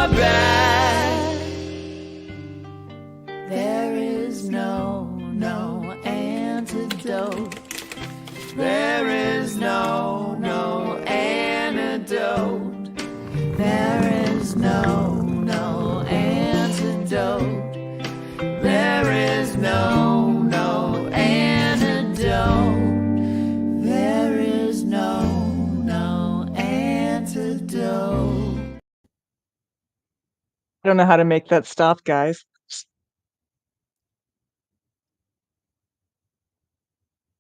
are back. There is no antidote. There is no antidote. There is no antidote. There is no antidote. There is no antidote. I don't know how to make that stop, guys.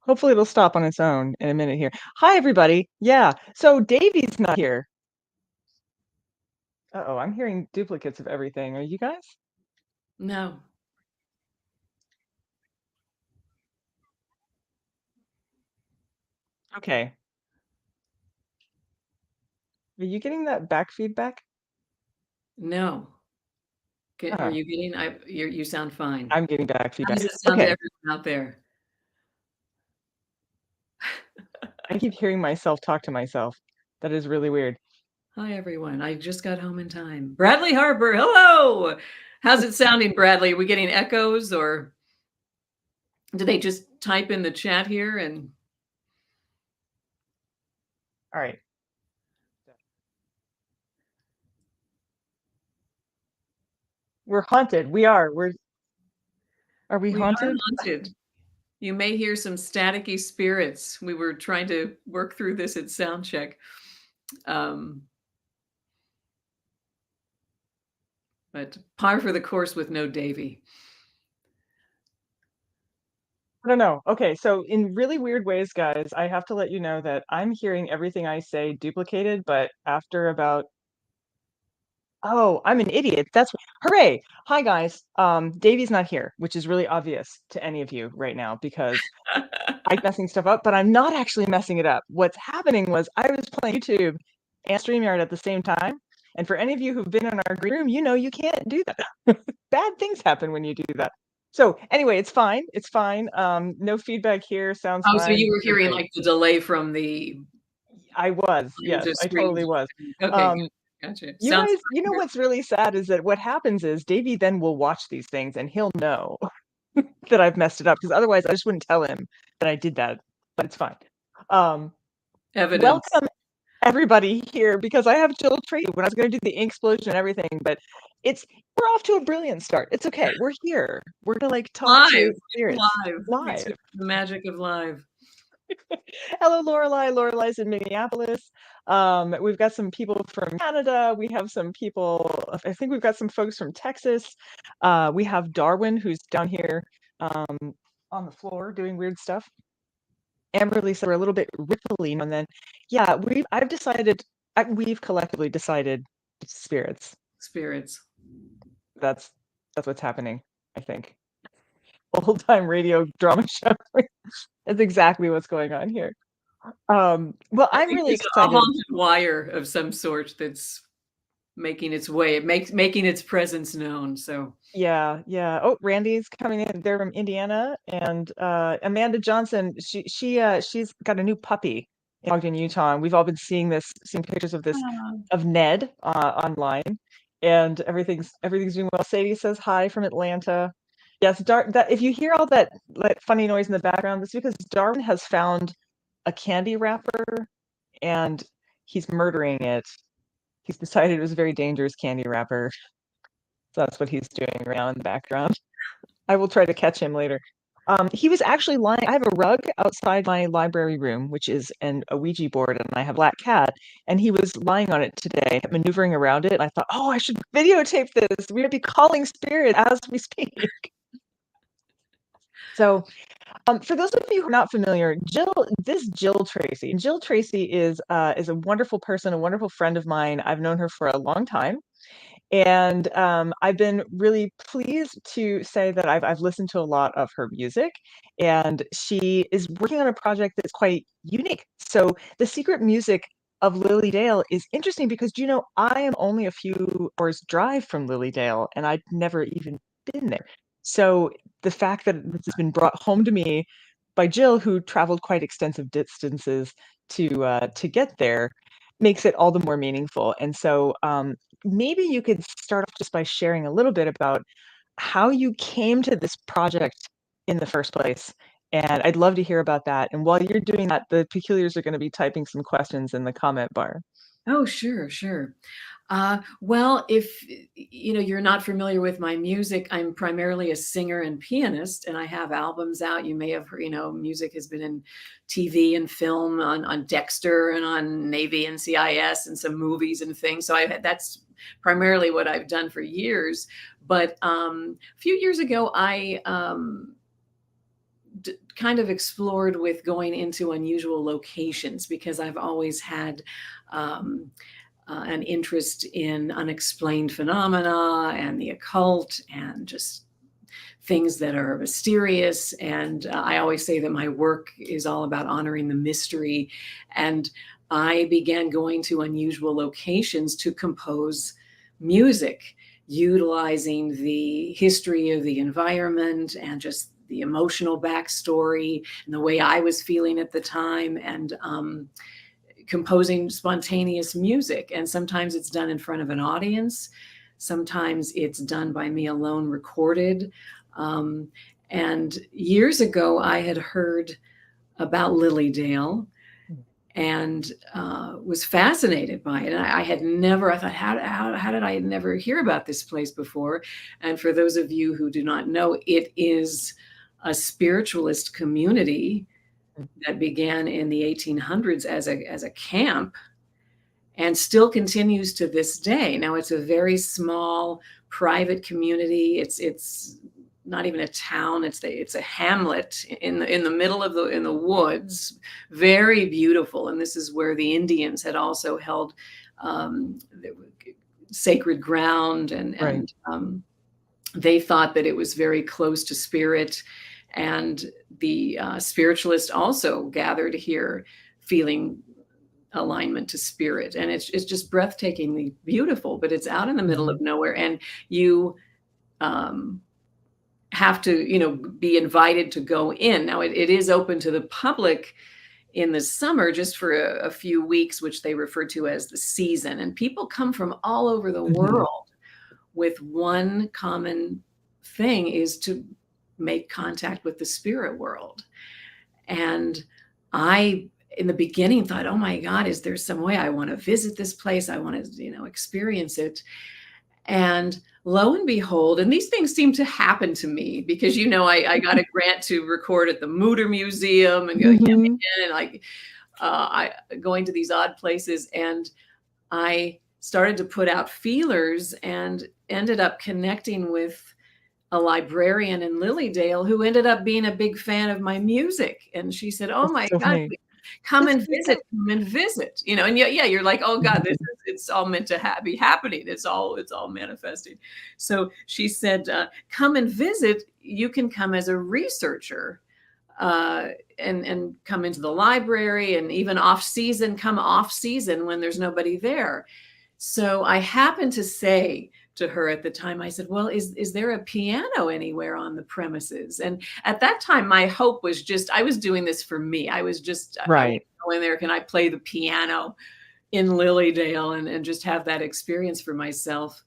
Hopefully it'll stop on its own in a minute here. Hi, everybody. Yeah, so Davey's not here. Uh-oh, I'm hearing duplicates of everything. Are you guys? No. Okay. Are you getting that back feedback? No. Are Huh. you getting? You sound fine. I'm getting back How feedback. does it sound to Okay. everyone out there? I keep hearing myself talk to myself. That is really weird. Hi, everyone. I just got home in time. Bradley Harper, hello. How's it sounding, Bradley? Are we getting echoes, or do they just type in the chat here? And All right. We're haunted. We are. Are we haunted? Are haunted. You may hear some staticky spirits. We were trying to work through this at sound check. But par for the course with no Davy. I don't know. Okay, so in really weird ways, guys, I have to let you know that I'm hearing everything I say duplicated, but after about I'm an idiot. That's hooray. Hi guys. Davey's not here, which is really obvious to any of you right now because I'm messing stuff up, but I'm not actually messing it up. What's happening was I was playing YouTube and StreamYard at the same time. And for any of you who've been in our green room, you know you can't do that. Bad things happen when you do that. So anyway, it's fine. It's fine. No feedback here. Sounds fine. So you were hearing like the delay from the... I was. Yes, I totally was. Okay, gotcha. You guys, you know what's really sad is that what happens is Davey then will watch these things and he'll know that I've messed it up because otherwise I just wouldn't tell him that I did that. But it's fine. Evidence. Welcome everybody here because I have Jill Tracy when I was going to do the ink explosion and everything, but we're off to a brilliant start. It's okay. We're here. We're gonna like talk to spirits live. The magic of live. Hello, Lorelei. Lorelai's in Minneapolis. We've got some people from Canada. We have some people, I think we've got some folks from Texas. We have Darwin, who's down here on the floor doing weird stuff. Amberly said we're a little bit rippling, and then, yeah, we've collectively decided spirits. Spirits. That's what's happening, I think. Old time radio drama show. That's exactly what's going on here. Well, I'm really excited. A haunted wire of some sort that's making its way, making its presence known. So yeah. Oh, Randy's coming in. They're from Indiana, and Amanda Johnson. She's got a new puppy in Ogden, Utah. And we've all been seeing pictures of this of Ned online, and everything's doing well. Sadie says hi from Atlanta. Yes, that if you hear all that funny noise in the background, that's because Darwin has found a candy wrapper and he's murdering it. He's decided it was a very dangerous candy wrapper. So that's what he's doing right now in the background. I will try to catch him later. He was actually lying. I have a rug outside my library room, which is a Ouija board, and I have a black cat. And he was lying on it today, maneuvering around it. And I thought, I should videotape this. We're gonna be calling spirits as we speak. So, for those of you who are not familiar, Jill Tracy. Jill Tracy is a wonderful person, a wonderful friend of mine. I've known her for a long time, and I've been really pleased to say that I've listened to a lot of her music, and she is working on a project that's quite unique. So, the secret music of Lilydale is interesting because I am only a few hours drive from Lilydale, and I'd never even been there. So the fact that this has been brought home to me by Jill, who traveled quite extensive distances to get there, makes it all the more meaningful. And so maybe you could start off just by sharing a little bit about how you came to this project in the first place. And I'd love to hear about that. And while you're doing that, the peculiars are going to be typing some questions in the comment bar. Oh, sure, sure. Well, if you're not familiar with my music, I'm primarily a singer and pianist, and I have albums out. You may have heard, music has been in TV and film on Dexter and on Navy and CIS and some movies and things. So that's primarily what I've done for years. But a few years ago, I kind of explored with going into unusual locations because I've always had an interest in unexplained phenomena and the occult and just things that are mysterious. And I always say that my work is all about honoring the mystery. And I began going to unusual locations to compose music, utilizing the history of the environment and just the emotional backstory and the way I was feeling at the time, and composing spontaneous music. And sometimes it's done in front of an audience. Sometimes it's done by me alone, recorded. And years ago, I had heard about Lilydale and was fascinated by it. And I thought, how did I never hear about this place before? And for those of you who do not know, it is a spiritualist community that began in the 1800s as a camp and still continues to this day. Now, it's a very small private community. It's not even a town. It's a hamlet in the middle of the woods. Very beautiful. And this is where the Indians had also held sacred ground, and they thought that it was very close to spirit. And the spiritualists also gathered here feeling alignment to spirit. And it's just breathtakingly beautiful, but it's out in the middle of nowhere. And you have to, be invited to go in. Now, it is open to the public in the summer just for a few weeks, which they refer to as the season. And people come from all over the world with one common thing, is to make contact with the spirit world. And I, in the beginning, thought, oh my God, is there some way I want to visit this place? I want to, experience it. And lo and behold, and these things seem to happen to me because, I got a grant to record at the Mutter Museum and going to these odd places. And I started to put out feelers and ended up connecting with a librarian in Lilydale who ended up being a big fan of my music. And she said, oh my God, come and visit. And you're like, oh God, it's all meant to be happening. It's all manifesting. So she said, come and visit. You can come as a researcher and come into the library, and even come off season when there's nobody there. So I happened to say to her at the time, I said, well, is there a piano anywhere on the premises? And at that time, my hope was just, I was doing this for me. I was just going there. Can I play the piano in Lilydale and just have that experience for myself?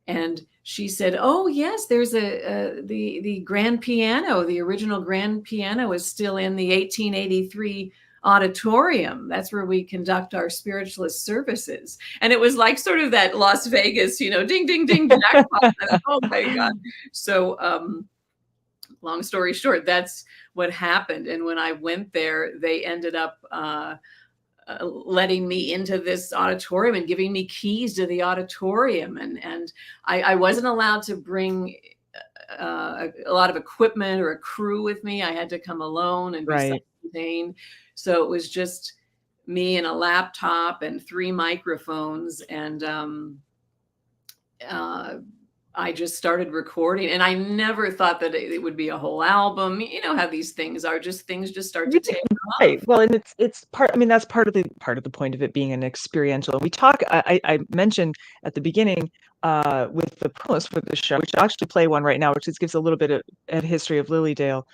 And she said, oh yes, there's the grand piano. The original grand piano is still in the 1883 auditorium. That's where we conduct our spiritualist services. And it was like sort of that Las Vegas, ding, ding, ding, jackpot. Oh my God. So long story short, that's what happened. And when I went there, they ended up letting me into this auditorium and giving me keys to the auditorium. And I wasn't allowed to bring a lot of equipment or a crew with me. I had to come alone and be self-contained. So it was just me and a laptop and 3 microphones. And I just started recording, and I never thought that it would be a whole album. You know how these things are, things just start to take off. Well, and it's part, that's part of the point of it being an experiential. We talk, I mentioned at the beginning with the promise for the show, which I'll actually play one right now, which just gives a little bit of a history of Lilydale.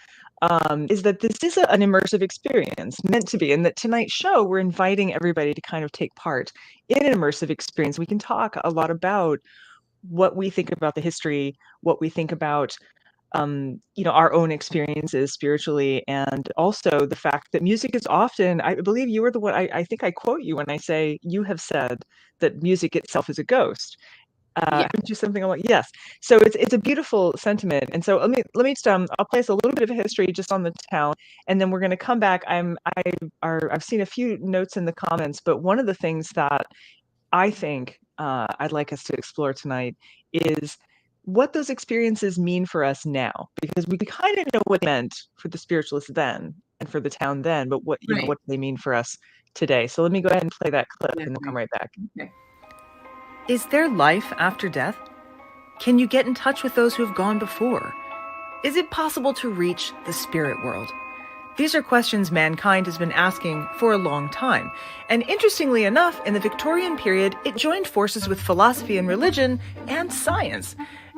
is that this is an immersive experience, meant to be, and that tonight's show, we're inviting everybody to kind of take part in an immersive experience. We can talk a lot about what we think about the history, what we think about our own experiences spiritually, and also the fact that music is often, I believe you were the one, I think I quote you when I say you have said that music itself is a ghost. Yeah. Aren't you something along? Yes. So it's a beautiful sentiment. And so let me just I'll place a little bit of history just on the town, and then we're going to come back. I've seen a few notes in the comments, but one of the things that I think I'd like us to explore tonight is what those experiences mean for us now, because we kind of know what they meant for the spiritualists then and for the town then, but what Right. what do they mean for us today? So let me go ahead and play that clip, and we'll come right back. Okay. Is there life after death? Can you get in touch with those who have gone before? Is it possible to reach the spirit world? These are questions mankind has been asking for a long time. And interestingly enough, in the Victorian period, it joined forces with philosophy and religion and science,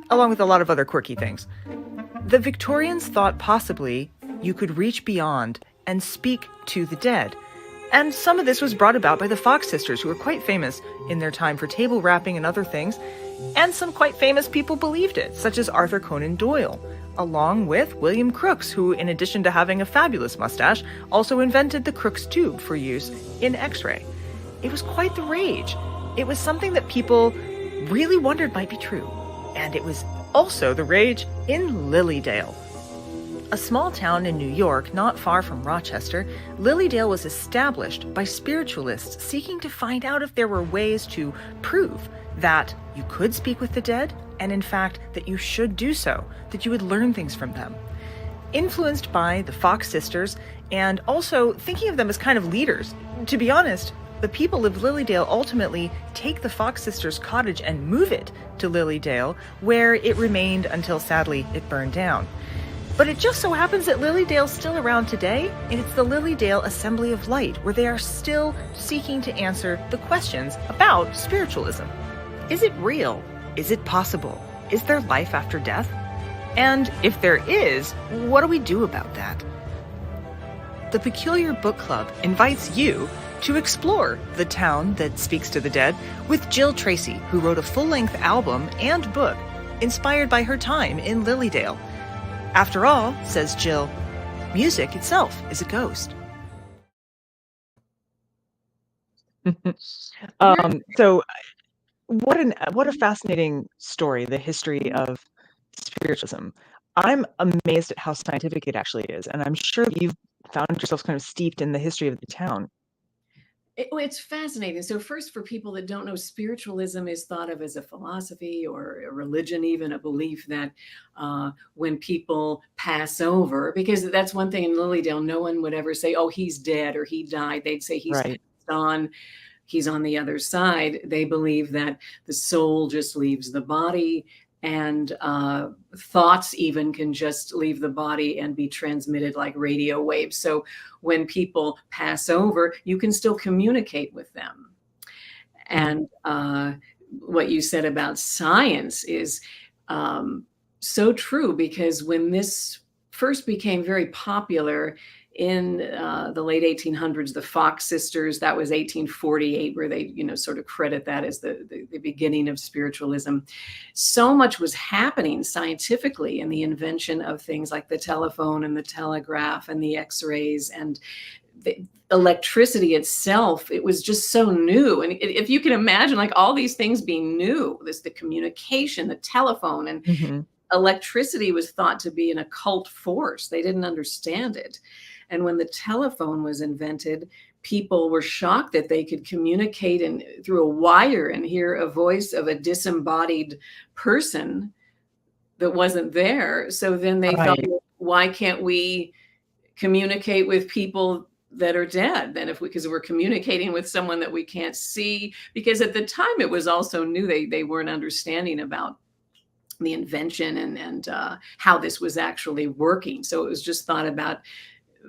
along with a lot of other quirky things. The Victorians thought possibly you could reach beyond and speak to the dead. And some of this was brought about by the Fox sisters, who were quite famous in their time for table rapping and other things. And some quite famous people believed it, such as Arthur Conan Doyle, along with William Crookes, who, in addition to having a fabulous mustache, also invented the Crookes tube for use in X-ray. It was quite the rage. It was something that people really wondered might be true. And it was also the rage in Lilydale. A small town in New York, not far from Rochester, Lilydale was established by spiritualists seeking to find out if there were ways to prove that you could speak with the dead, and in fact, that you should do so, that you would learn things from them. Influenced by the Fox sisters, and also thinking of them as kind of leaders. To be honest, the people of Lilydale ultimately take the Fox sisters' cottage and move it to Lilydale, where it remained until, sadly, it burned down. But it just so happens that Lilydale's still around today, and it's the Lilydale Assembly of Light, where they are still seeking to answer the questions about spiritualism. Is it real? Is it possible? Is there life after death? And if there is, what do we do about that? The Peculiar Book Club invites you to explore the town that speaks to the dead with Jill Tracy, who wrote a full-length album and book inspired by her time in Lilydale. After all, says Jill, music itself is a ghost. So what a fascinating story, the history of spiritualism. I'm amazed at how scientific it actually is, and I'm sure that you've found yourself kind of steeped in the history of the town. It's fascinating. So first, for people that don't know, spiritualism is thought of as a philosophy or a religion, even a belief that when people pass over, because that's one thing in Lilydale, no one would ever say, oh, he's dead or he died. They'd say he's Right. passed on. He's on the other side. They believe that the soul just leaves the body, and thoughts even can just leave the body and be transmitted like radio waves. So when people pass over, you can still communicate with them. And what you said about science is so true, because when this first became very popular in the late 1800s, the Fox sisters, that was 1848, where they, sort of credit that as the beginning of spiritualism. So much was happening scientifically in the invention of things like the telephone and the telegraph and the X-rays and the electricity itself. It was just so new. And if you can imagine, like, all these things being new, the communication, the telephone, and electricity was thought to be an occult force. They didn't understand it. And when the telephone was invented, people were shocked that they could communicate through a wire and hear a voice of a disembodied person that wasn't there. So then they thought, why can't we communicate with people that are dead then, because we're communicating with someone that we can't see? Because at the time it was also new. They weren't understanding about the invention and how this was actually working. So it was just thought about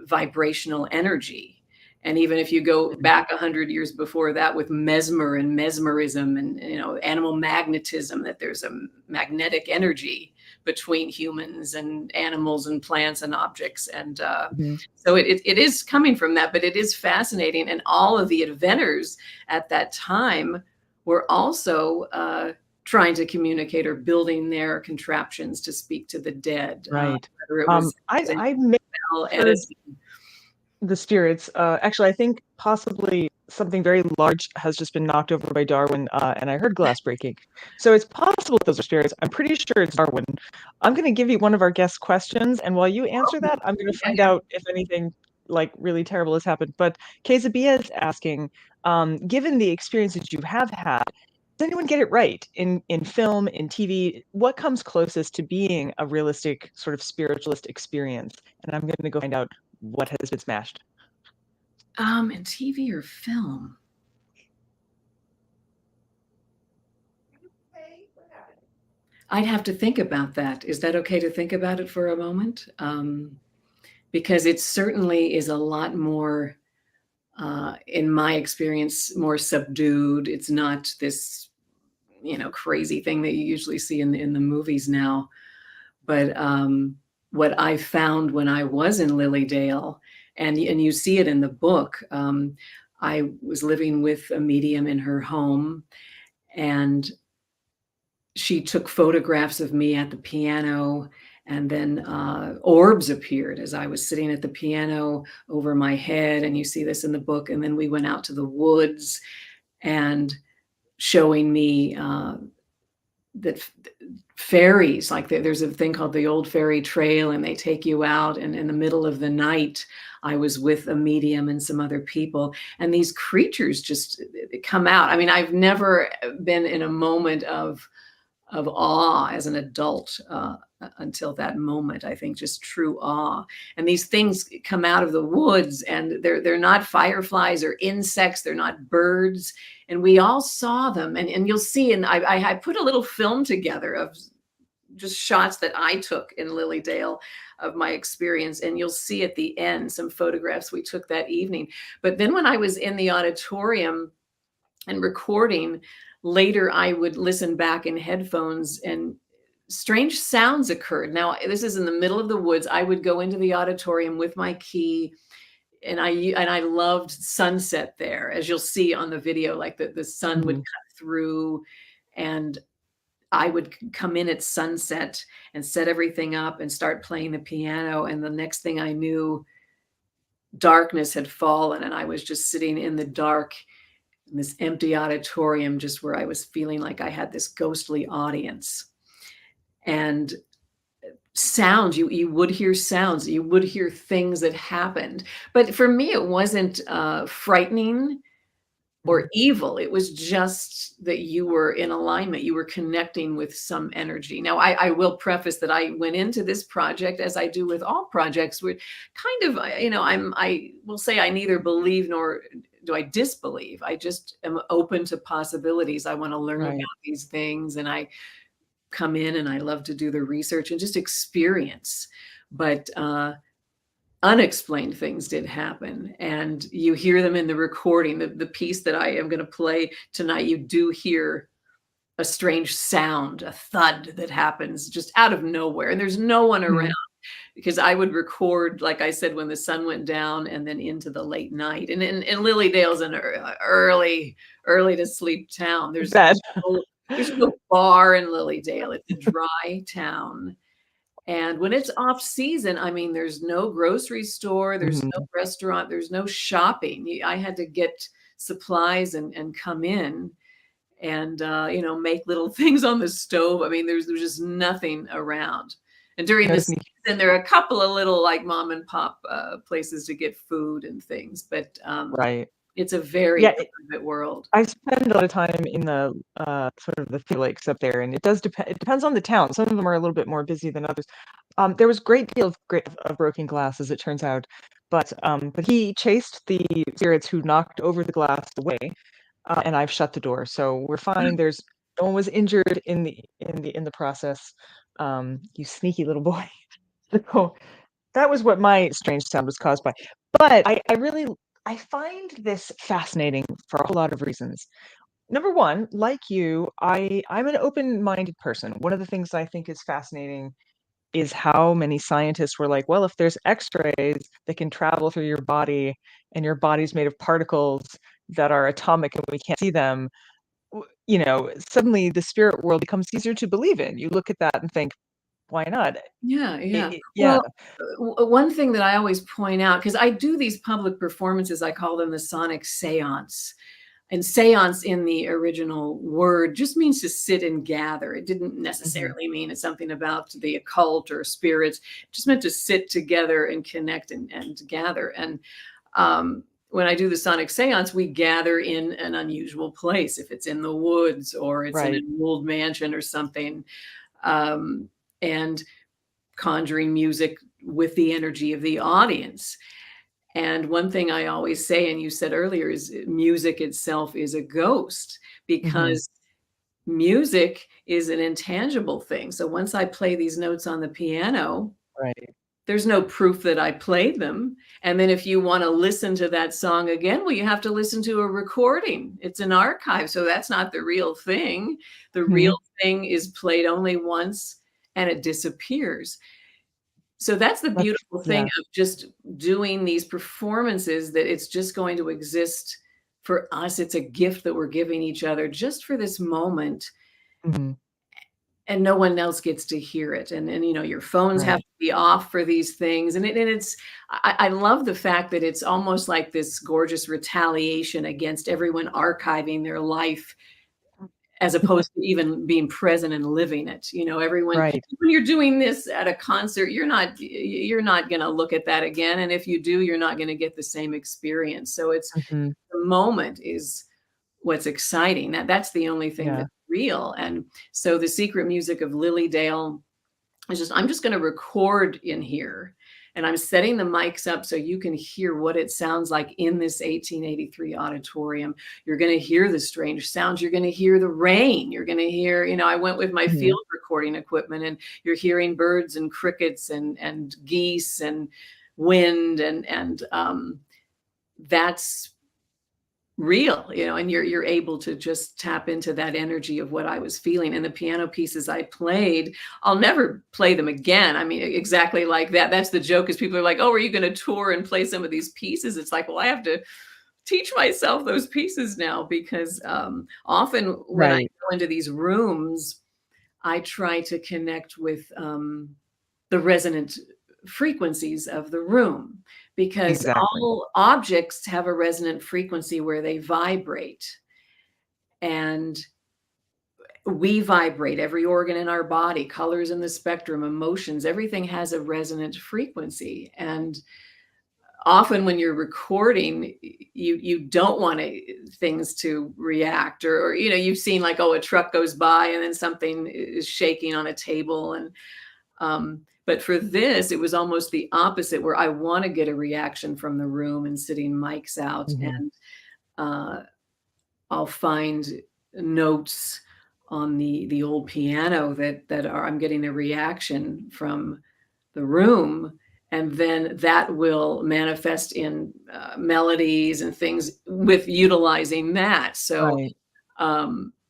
vibrational energy. And even if you go back 100 years before that with mesmer and mesmerism and, you know, animal magnetism, that there's a magnetic energy between humans and animals and plants and objects. And so it is coming from that, but it is fascinating. And all of the inventors at that time were also trying to communicate or building their contraptions to speak to the dead. Right. Whether it was I've heard the spirits. Actually, I think possibly something very large has just been knocked over by Darwin, and I heard glass breaking. So it's possible those are spirits. I'm pretty sure it's Darwin. I'm going to give you one of our guest questions, and while you answer that, I'm going to find out if anything like really terrible has happened. But Kezabia is asking, given the experiences you have had, does anyone get it right in film, in TV? What comes closest to being a realistic sort of spiritualist experience? And I'm going to go find out what has been smashed. In TV or film? I'd have to think about that. Is that okay to think about it for a moment? Because it certainly is a lot more, in my experience, more subdued. It's not this, you know, crazy thing that you usually see in the movies now. But what I found when I was in Lilydale, and you see it in the book, I was living with a medium in her home, and she took photographs of me at the piano, and then orbs appeared as I was sitting at the piano over my head, and you see this in the book. And then we went out to the woods and showing me that fairies, like there's a thing called the Old Fairy Trail, and they take you out, and in the middle of the night I was with a medium and some other people, and these creatures just come out. I mean, I've never been in a moment of awe as an adult until that moment. I think just true awe. And these things come out of the woods, and they're not fireflies or insects. They're not birds. And we all saw them. And you'll see, and I put a little film together of just shots that I took in Lilydale of my experience. And you'll see at the end some photographs we took that evening. But then when I was in the auditorium and recording, later I would listen back in headphones, and strange sounds occurred. Now, this is in the middle of the woods. I would go into the auditorium with my key, and I loved sunset there, as you'll see on the video, like the sun would cut through, and I would come in at sunset and set everything up and start playing the piano. And the next thing I knew, darkness had fallen, and I was just sitting in the dark in this empty auditorium, just where I was feeling like I had this ghostly audience. And sounds, you would hear sounds, you would hear things that happened. But for me, it wasn't frightening or evil. It was just that you were in alignment. You were connecting with some energy. Now, I will preface that I went into this project, as I do with all projects, with kind of, you know, I will say I neither believe nor do I disbelieve. I just am open to possibilities. I want to learn about these things, and I come in and I love to do the research and just experience. But unexplained things did happen, and you hear them in the recording. The piece that I am going to play tonight, you do hear a strange sound, a thud that happens just out of nowhere, and there's no one around, because I would record, like I said, when the sun went down and then into the late night. And Lilydale's an early to sleep town. There's no bar in Lilydale. It's a dry town. And when it's off season, I mean, there's no grocery store, there's no restaurant, there's no shopping. I had to get supplies and come in and, you know, make little things on the stove. I mean, there's just nothing around. And during this season, there are a couple of little like mom and pop places to get food and things. But it's a very private world. I spend a lot of time in the sort of the Finger Lakes up there, and it does depend. It depends on the town. Some of them are a little bit more busy than others. There was a great deal of broken glass, as it turns out, but he chased the spirits who knocked over the glass away, and I've shut the door, so we're fine. No one was injured in the process. You sneaky little boy. So that was what my strange sound was caused by. But I really I find this fascinating for a whole lot of reasons. Number one, like you, I'm an open-minded person. One of the things I think is fascinating is how many scientists were like, well, if there's X-rays that can travel through your body and your body's made of particles that are atomic and we can't see them, suddenly the spirit world becomes easier to believe in. You look at that and think, why not? Yeah, yeah. Yeah, Well, one thing that I always point out, because I do these public performances, I call them the sonic séance. And séance in the original word just means to sit and gather. It didn't necessarily mean it's something about the occult or spirits. It just meant to sit together and connect and gather. And when I do the sonic séance, we gather in an unusual place. If it's in the woods or it's in right. an old mansion or something, and conjuring music with the energy of the audience. And one thing I always say, and you said earlier, is music itself is a ghost, because music is an intangible thing. So once I play these notes on the piano, Right. there's no proof that I played them. And then if you want to listen to that song again, well, you have to listen to a recording. It's an archive. So that's not the real thing. The real thing is played only once and it disappears. So that's the beautiful thing of just doing these performances, that it's just going to exist for us. It's a gift that we're giving each other just for this moment, Mhm. and no one else gets to hear it. And your phones have Right. to be off for these things. And I love the fact that it's almost like this gorgeous retaliation against everyone archiving their life, as opposed to even being present and living it. Everyone, Right. when you're doing this at a concert, you're not going to look at that again. And if you do, you're not going to get the same experience. So it's Mhm. the moment is what's exciting. That's the only thing Yeah. that's real. And so the secret music of Lilydale is just, I'm just going to record in here. And I'm setting the mics up so you can hear what it sounds like in this 1883 auditorium. You're going to hear the strange sounds. You're going to hear the rain. You're going to hear, I went with my Mhm. field recording equipment, and you're hearing birds and crickets and geese and wind. And that's real, and you're able to just tap into that energy of what I was feeling. And the piano pieces I played, I'll never play them again. I mean, exactly like that. That's the joke, is people are like, oh, are you going to tour and play some of these pieces? It's like, well, I have to teach myself those pieces now, because often when I Right. go into these rooms, I try to connect with the resonant frequencies of the room, because Exactly. all objects have a resonant frequency where they vibrate, and we vibrate. Every organ in our body, colors in the spectrum, emotions, everything has a resonant frequency. And often when you're recording, you don't want things to react, or you've seen, like, oh, a truck goes by and then something is shaking on a table. And but for this, it was almost the opposite, where I want to get a reaction from the room, and sitting mics out. Mhm. And uh, I'll find notes on the old piano that are, I'm getting a reaction from the room, and then that will manifest in melodies and things with utilizing that. So Right.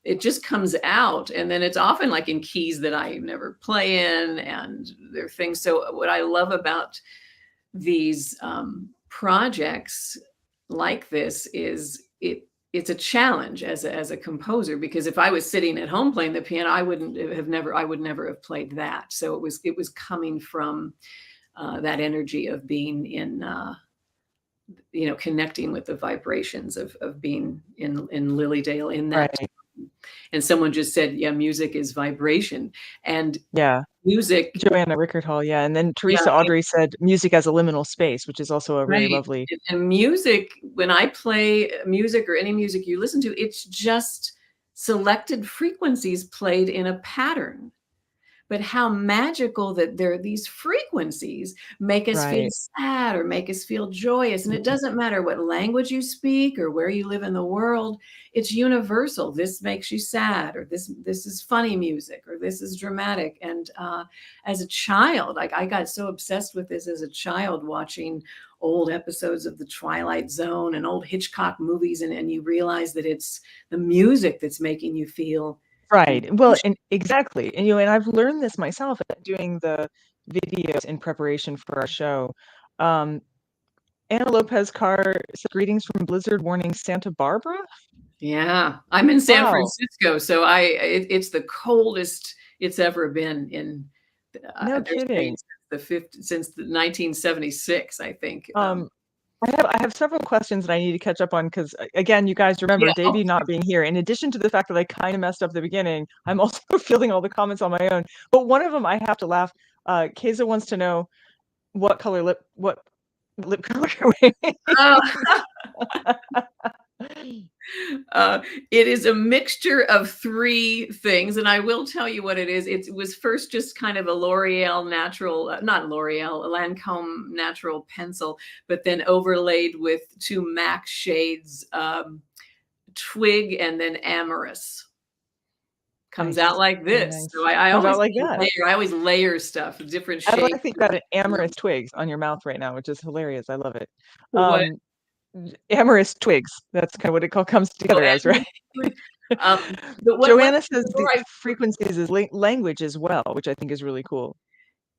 it just comes out, and then it's often like in keys that I never play in, and there are things. So what I love about these projects like this is it's a challenge as a composer, because if I was sitting at home playing the piano, I would never have played that. So it was coming from that energy of being in connecting with the vibrations of being in Lilydale in that. Right. And someone just said, yeah, music is vibration. And Yeah. music, Joanna Rickard Hall, yeah, and then yeah, Teresa Audrey said music as a liminal space, which is also a very right. lovely. And music, when I play music, or any music you listen to, it's just selected frequencies played in a pattern. but how magical that there these frequencies make us feel Right. sad or make us feel joyous. And it doesn't matter what language you speak or where you live in the world, it's universal. This makes you sad, or this is funny music, or this is dramatic. And as a child, like I got so obsessed with this as a child, watching old episodes of The Twilight Zone and old Hitchcock movies, and you realize that it's the music that's making you feel Right. Well, and exactly. And and I've learned this myself doing the videos in preparation for our show. Um, Anna Lopez Carr said, greetings from blizzard warning Santa Barbara. Yeah, I'm in San Wow. Francisco, so it's the coldest it's ever been in. No They're saying kidding. since the 1976, I think. I have several questions that I need to catch up on because, again, you guys remember Yeah. Davey not being here. In addition to the fact that I kind of messed up the beginning, I'm also fielding all the comments on my own. But one of them, I have to laugh. Keza wants to know what lip color you're wearing. It is a mixture of 3 things, and I will tell you what it is. It was first just kind of a L'Oreal natural, not L'Oreal, a Lancome natural pencil, but then overlaid with 2 MAC shades, Twig and then Amorous. Comes Nice. out like this. Nice. So I Comes always out like that. I always layer stuff, different I shapes. like think about it, amorous twigs on your mouth right now, which is hilarious. I love it. What? Amorous twigs. That's kind of what it comes together as, right? But Joanna says before the frequencies is language as well, which I think is really cool.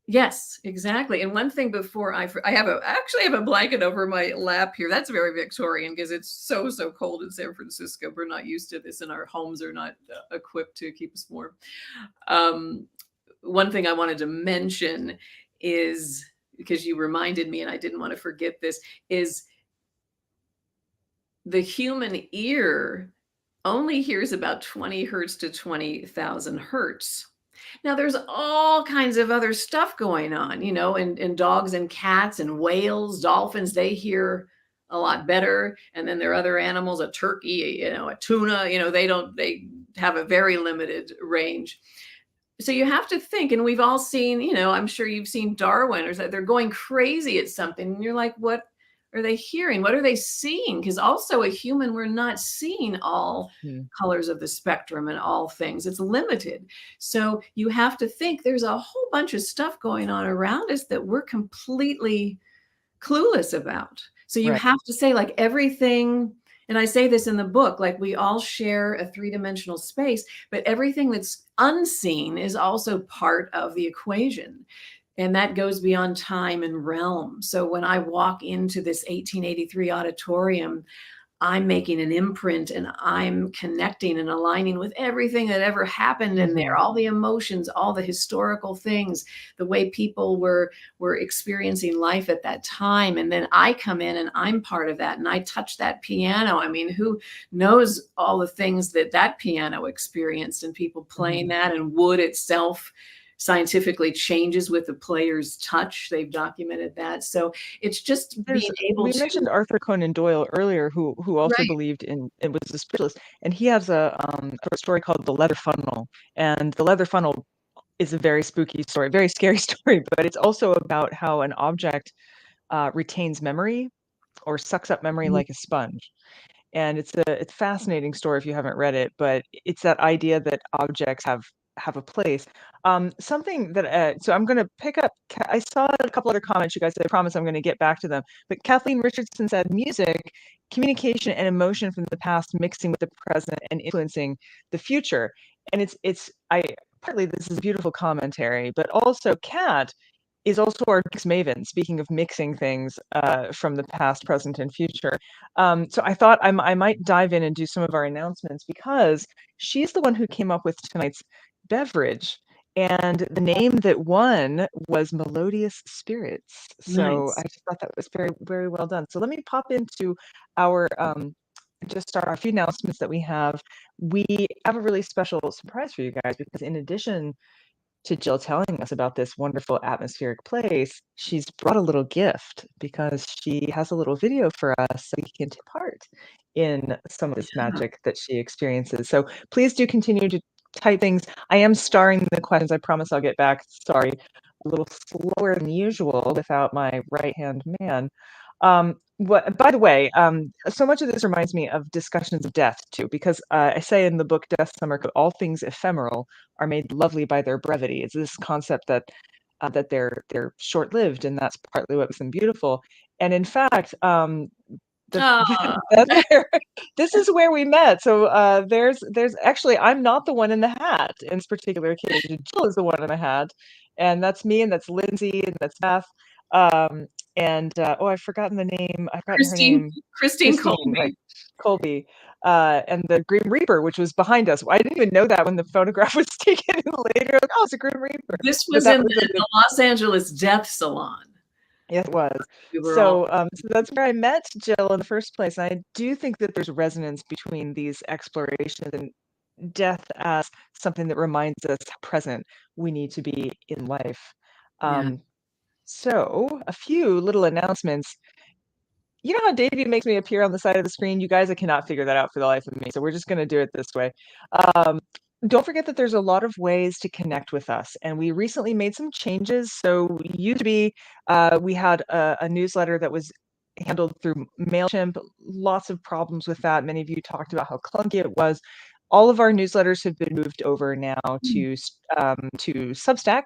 Yes, exactly. And one thing before I actually have a blanket over my lap here. That's very Victorian because it's so cold in San Francisco. We're not used to this, and our homes are not equipped to keep us warm. One thing I wanted to mention is, because you reminded me and I didn't want to forget this, is the human ear only hears about 20 hertz to 20,000 hertz. Now, there's all kinds of other stuff going on, and dogs and cats and whales, dolphins, they hear a lot better. And then there are other animals, a turkey, a tuna, they have a very limited range. So you have to think, and we've all seen, I'm sure you've seen Darwin, or they're going crazy at something. And you're like, what are they hearing? What are they seeing? Because also a human, we're not seeing all colors of the spectrum and all things. It's limited. So you have to think there's a whole bunch of stuff going on around us that we're completely clueless about. So you have to say, like, everything, and I say this in the book, like, we all share a 3-dimensional space, but everything that's unseen is also part of the equation. And that goes beyond time and realm. So when I walk into this 1883 auditorium, I'm making an imprint, and I'm connecting and aligning with everything that ever happened in there, all the emotions, all the historical things, the way people were experiencing life at that time. And then I come in and I'm part of that, and I touch that piano. I mean, who knows all the things that piano experienced, and people playing that, and wood itself scientifically changes with the player's touch. They've documented that. So it's just being able to. We mentioned Arthur Conan Doyle earlier, who also believed in, it was a spiritualist, and he has a story called The Leather Funnel. And the Leather Funnel is a very spooky story, very scary story, but it's also about how an object retains memory or sucks up memory like a sponge. And it's a fascinating story if you haven't read it, but it's that idea that objects have a place. Something that so I'm going to pick up. I saw a couple other comments, you guys. I promise I'm going to get back to them. But Kathleen Richardson said, music, communication, and emotion from the past mixing with the present and influencing the future. And partly this is beautiful commentary, but also Kat is also our mix maven, speaking of mixing things from the past, present, and future. So I thought I might dive in and do some of our announcements, because she's the one who came up with tonight's beverage. And the name that won was Melodious Spirits. So Nice. I just thought that was very, very well done. So let me pop into our our few announcements that we have. We have a really special surprise for you guys, because in addition to Jill telling us about this wonderful atmospheric place, she's brought a little gift, because she has a little video for us so we can take part in some of this magic that she experiences. So please do continue to type things. I am starring the questions. I promise I'll get back. Sorry, a little slower than usual without my right-hand man. By the way, so much of this reminds me of discussions of death too, because I say in the book Death Summer, all things ephemeral are made lovely by their brevity. It's this concept that that they're short-lived, and that's partly what makes them beautiful. And in fact, Oh, that's where this is where we met. So there's actually, I'm not the one in the hat in this particular occasion. Jill is the one in the hat, and that's me, and that's Lindsay, and that's Beth. Um, and oh, I've forgotten the name. I've forgotten her Christine, name. Christine Christine, right? Colby. Colby. And the Grim Reaper, which was behind us. I didn't even know that when the photograph was taken later. Like, oh, it's a Grim Reaper. This But was that in was the Los Angeles Death Salon. Yes, it was. We were all So that's where I met Jill in the first place. And I do think that there's resonance between these explorations and death as something that reminds us how present we need to be in life. yeah. So a few little announcements. You know how Davey makes me appear on the side of the screen? You guys, I cannot figure that out for the life of me. So we're just going to do it this way. Um, don't forget that there's a lot of ways to connect with us. And we recently made some changes. So we used to be, we had a newsletter that was handled through MailChimp. Lots of problems with that. Many of you talked about how clunky it was. All of our newsletters have been moved over now to Substack.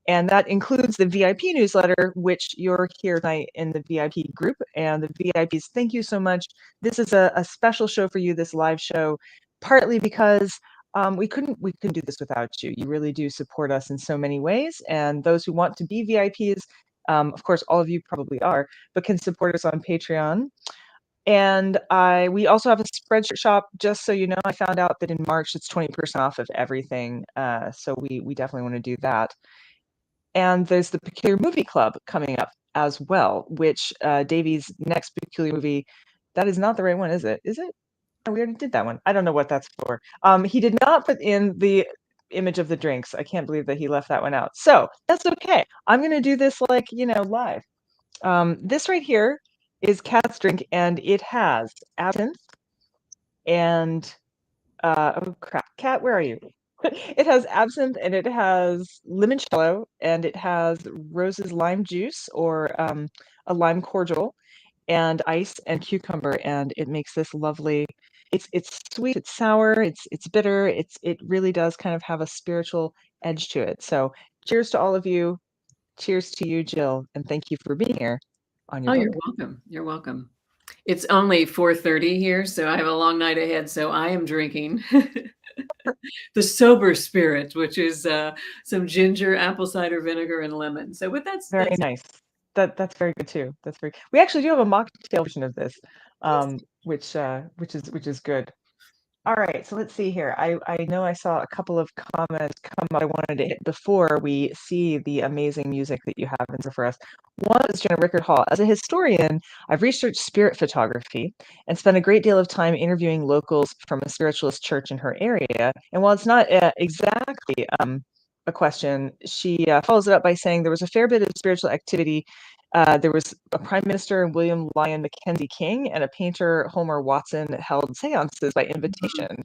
And that includes the VIP newsletter, which you're here tonight in the VIP group. And the VIPs, thank you so much. This is a special show for you, this live show, partly because we couldn't do this without you. You really do support us in so many ways. And those who want to be VIPs, of course, all of you probably are, but can support us on Patreon. And we also have a spreadshirt shop. Just so you know, I found out that in March it's 20% off of everything. So we definitely want to do that. And there's the Peculiar Movie Club coming up as well, which Davey's next Peculiar movie, that is not the right one, is it? Is it? Oh, we already did that one. I don't know what that's for. He did not put in the image of the drinks. I can't believe that he left that one out. So that's okay. I'm going to do this like, live. This right here is Cat's drink, and it has absinthe and oh crap, Cat, where are you? It has absinthe, and it has limoncello, and it has Rose's lime juice, or a lime cordial, and ice and cucumber, and it makes this lovely. It's sweet, it's sour, it's bitter. It really does kind of have a spiritual edge to it. So cheers to all of you. Cheers to you, Jill, and thank you for being here on your Oh, book. you're welcome. You're welcome. It's only 4:30 here, so I have a long night ahead. So I am drinking the sober spirit, which is some ginger, apple cider vinegar, and lemon. So, but Very nice. That's very good too. That's very. We actually do have a mocktail version of this, which is good. All right, so let's see here. I know I saw a couple of comments come up I wanted to hit before we see the amazing music that you have in store for us. One is Jenna Rickard Hall. As a historian, I've researched spirit photography and spent a great deal of time interviewing locals from a spiritualist church in her area. And while it's not exactly a question, she follows it up by saying there was a fair bit of spiritual activity. There was a prime minister, William Lyon Mackenzie King, and a painter, Homer Watson, held seances by invitation.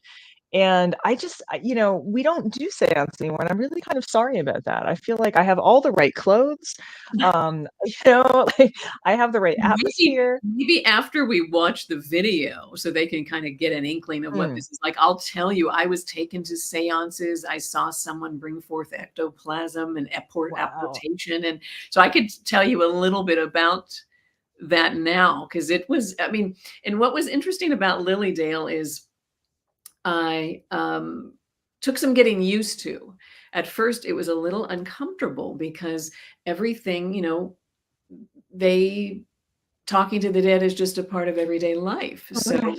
And we don't do seance anymore, and I'm really kind of sorry about that. I feel like I have all the right clothes, like I have the right atmosphere. Maybe after we watch the video, so they can kind of get an inkling of what this is like. I'll tell you, I was taken to seances. I saw someone bring forth ectoplasm and apportation, and so I could tell you a little bit about that now, because it was. I mean, and what was interesting about Lilydale is I took some getting used to. At first, it was a little uncomfortable because everything, they talking to the dead is just a part of everyday life. So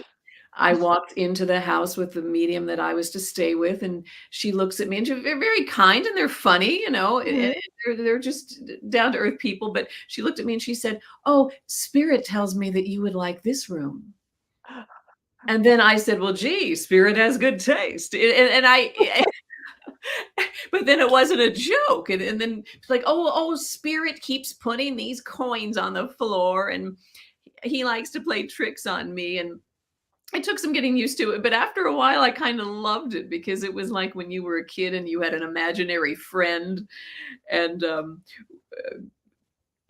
I walked into the house with the medium that I was to stay with, and she looks at me, and they're very kind and they're funny, and they're just down to earth people. But she looked at me and she said, "Oh, spirit tells me that you would like this room." And then I said, "Well, gee, spirit has good taste." And I, but then it wasn't a joke. And then it's like, oh, spirit keeps putting these coins on the floor, and he likes to play tricks on me. And it took some getting used to it, but after a while, I kind of loved it because it was like when you were a kid and you had an imaginary friend, and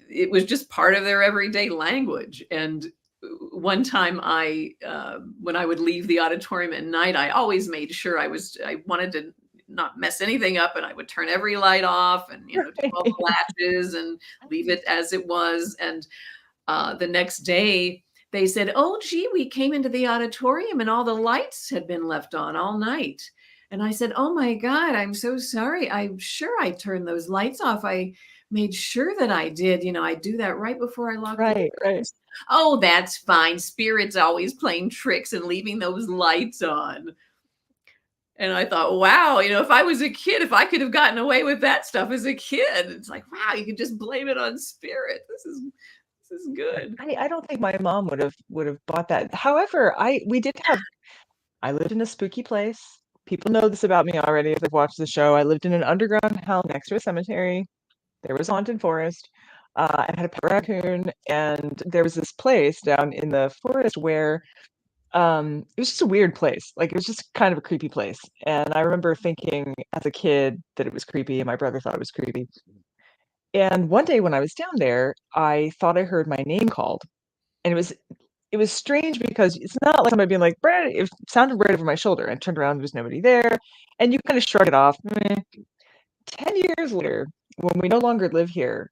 it was just part of their everyday language. And one time when I would leave the auditorium at night, I always made sure I wanted to not mess anything up, and I would turn every light off and, do all the latches and leave it as it was. And the next day they said, "Oh, gee, we came into the auditorium and all the lights had been left on all night." And I said, "Oh my God, I'm so sorry. I'm sure I turned those lights off. I made sure that I did. I do that right before I lock the Right, right. doors." "Oh, that's fine. Spirit's always playing tricks and leaving those lights on." And I thought, wow, if I was a kid, if I could have gotten away with that stuff as a kid, it's like, wow, you can just blame it on spirit. This is good. I don't think my mom would have bought that. However, I lived in a spooky place. People know this about me already if they've watched the show. I lived in an underground house next to a cemetery. There was haunted forest. I had a pet raccoon, and there was this place down in the forest where it was just a weird place. Like, it was just kind of a creepy place. And I remember thinking as a kid that it was creepy, and my brother thought it was creepy. And one day when I was down there, I thought I heard my name called. And it was strange because it's not like somebody being like, "Brad," it sounded right over my shoulder. I turned around, there was nobody there. And you kind of shrug it off. 10 years later, when we no longer live here,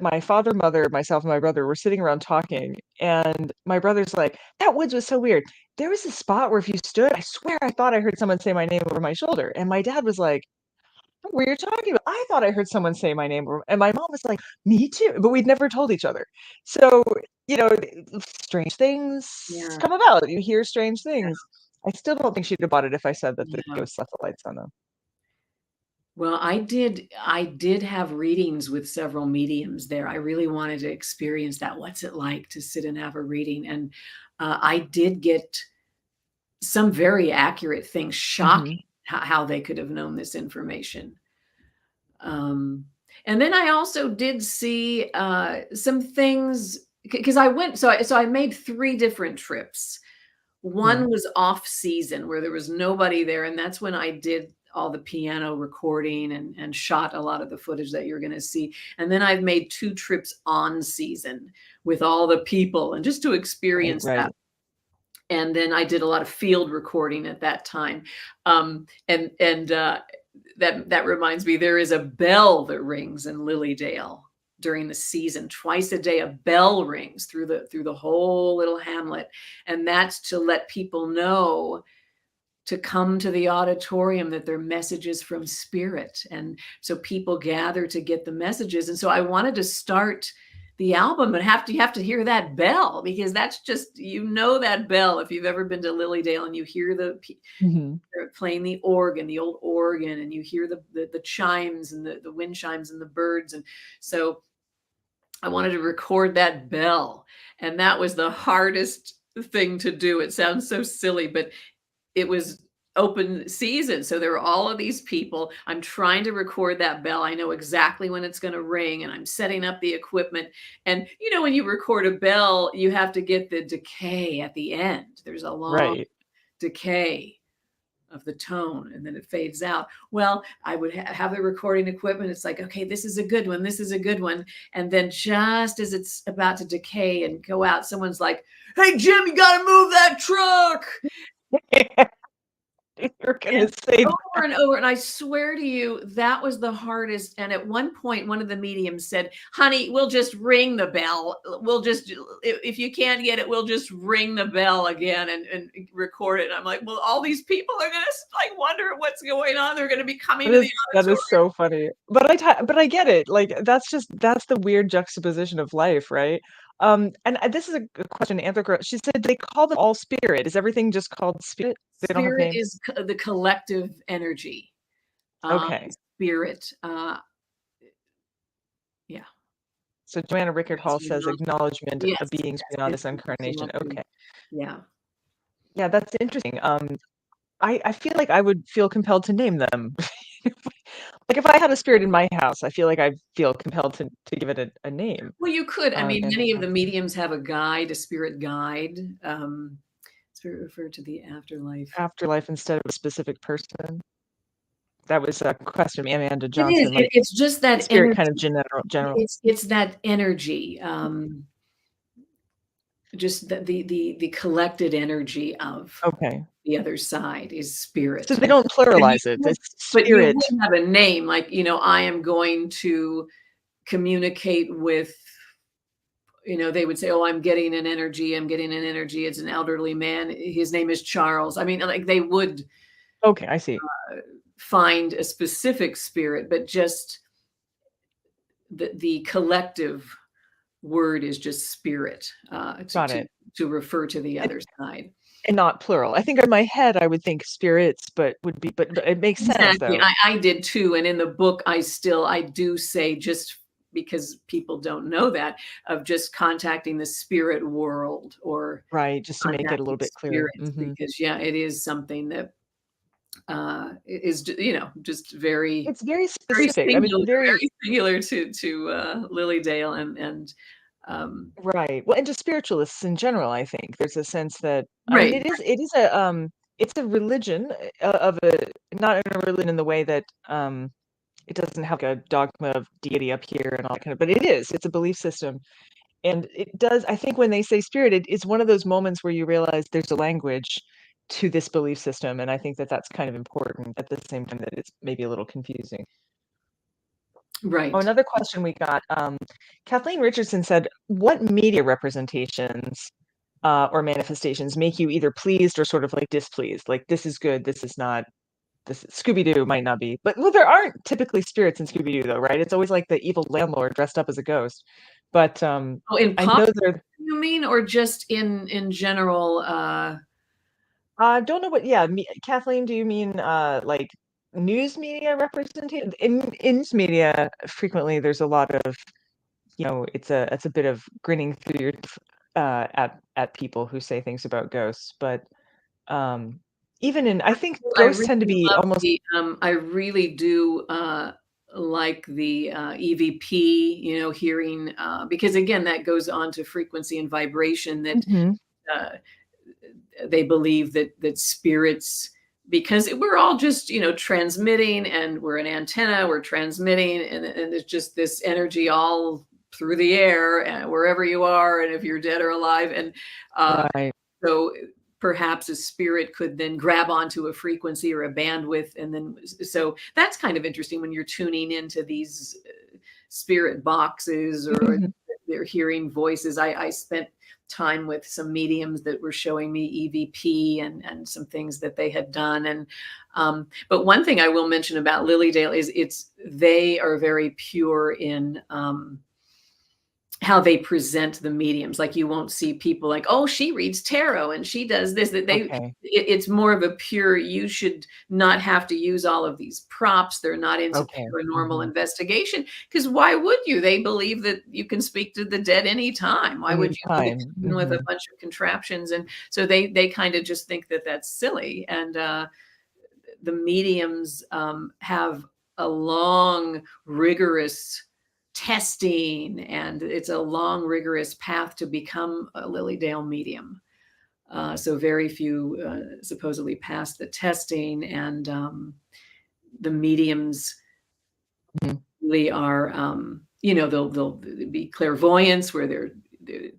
my father, mother, myself, and my brother were sitting around talking, and my brother's like, "That woods was so weird. There was a spot where if you stood, I swear I thought I heard someone say my name over my shoulder." And my dad was like, "What were you talking about? I thought I heard someone say my name." And my mom was like, "Me too." But we'd never told each other. So, strange things Yeah. come about. You hear strange things. I still don't think she'd have bought it if I said that the Yeah. ghost left the lights on, though. Well, I did have readings with several mediums there. I really wanted to experience that. What's it like to sit and have a reading? And I did get some very accurate things. Mhm. Shocking how they could have known this information. Um, and then I also did see some things because I went. So I made 3 different trips. Yeah. One was off season where there was nobody there, and that's when I did all the piano recording and shot a lot of the footage that you're going to see. And then I've made 2 trips on season with all the people and just to Right, experience that. right. And then I did a lot of field recording at that time. And that reminds me, there is a bell that rings in Lilydale during the season. Twice a day, a bell rings through the whole little hamlet, and that's to let people know to come to the auditorium, that they're messages from spirit. And so people gather to get the messages. And so I wanted to start the album, but you have to hear that bell, because that's just, that bell. If you've ever been to Lilydale and you hear Mhm. they're playing the organ, the old organ, and you hear the chimes and the wind chimes and the birds. And so I wanted to record that bell. And that was the hardest thing to do. It sounds so silly, but it was open season. So there were all of these people. I'm trying to record that bell. I know exactly when it's going to ring, and I'm setting up the equipment. And when you record a bell, you have to get the decay at the end. There's a long Right. decay of the tone, and then it fades out. Well, I would have the recording equipment. It's like, okay, this is a good one. This is a good one. And then just as it's about to decay and go out, someone's like, "Hey, Jim, you got to move that truck." You're gonna And say over and over, and I swear to you, that was the hardest. And at one point, one of the mediums said, "Honey, we'll just ring the bell. We'll just, if you can't get it, we'll just ring the bell again and record it." And I'm like, well, all these people are gonna like wonder what's going on. They're gonna be coming that to is the that auditorium. is so funny. But I get it. Like, that's the weird juxtaposition of life, right? And this is a question to answer. She said they call them all spirit. Is everything just called spirit? They don't have Spirit names? is the collective energy. Okay. Spirit. Yeah. So Joanna Rickard Hall That's says acknowledgement yes, of beings yes. beyond It's this incarnation. collective. Okay. Yeah. Yeah, that's interesting. I feel like I would feel compelled to name them. Like, if I had a spirit in my house, I feel like I'd feel compelled to give it a name. Well, you could. I mean, And many of the mediums have a guide, a spirit guide. Spirit referred to the afterlife. Afterlife instead of a specific person. That was a question, Amanda It is. Johnson. Like, It's just that spirit energy. kind of general. It's that energy. Just the collected energy of Okay. the other side is spirit. So they don't pluralize it. It's But you spirit. would have a name, like, I am going to communicate with, they would say, oh, I'm getting an energy. It's an elderly man. His name is Charles. I mean, like, they would Okay, I see. find a specific spirit, but just the collective word is just spirit, Got it. to refer to the other side. And not plural. I think in my head I would think spirits, but it makes sense Exactly. though. I did too. And in the book, I do say, just because people don't know that, of just contacting the spirit world, or Right, just to make it a little bit clearer. spirits, because it is something that is, just very, It's very very specific. singular, I mean, very singular to Lilydale and right. Well, and to spiritualists in general, I think there's a sense that I mean, right. it's a religion of a not a religion in the way that it doesn't have like a dogma of deity up here and all that kind of, but it's a belief system. And it does, I think when they say spirit, it's one of those moments where you realize there's a language to this belief system. And I think that that's kind of important at the same time that it's maybe a little confusing. Right. Oh, another question we got. Kathleen Richardson said, what media representations or manifestations make you either pleased or sort of like displeased? Like, this is good, this is not, this Scooby-Doo might not be. But well, there aren't typically spirits in Scooby-Doo though, right? It's always like the evil landlord dressed up as a ghost. But Oh, in I pop, know there. you mean, or just in general? I don't know what. Yeah, Kathleen, do you mean like news media representation? In news media, frequently there's a lot of, it's a bit of grinning through your at people who say things about ghosts. But even in, I think I ghosts really tend to be love almost. I really do like the EVP, hearing, because again, that goes on to frequency and vibration, that Mhm. uh, they believe that spirits, because we're all just, transmitting, and we're an antenna, we're transmitting, and it's just this energy all through the air, and wherever you are, and if you're dead or alive. And Right. so perhaps a spirit could then grab onto a frequency or a bandwidth. And then, so that's kind of interesting when you're tuning into these spirit boxes, or Mhm. they're hearing voices. I spent time with some mediums that were showing me EVP and some things that they had done. And but one thing I will mention about Lilydale is they are very pure in how they present the mediums. Like, you won't see people like, oh, she reads tarot and she does this. That Okay. it's more of a pure, you should not have to use all of these props. They're not into Okay. paranormal Mhm. investigation, because why would you? They believe that you can speak to the dead anytime. Why would you need Anytime. to with a Mhm. bunch of contraptions? And so they kind of just think that that's silly. And the mediums have a long, rigorous testing, and it's a long, rigorous path to become a Lilydale medium. So very few supposedly pass the testing, and the mediums Mhm. really are, they'll be clairvoyants, where they're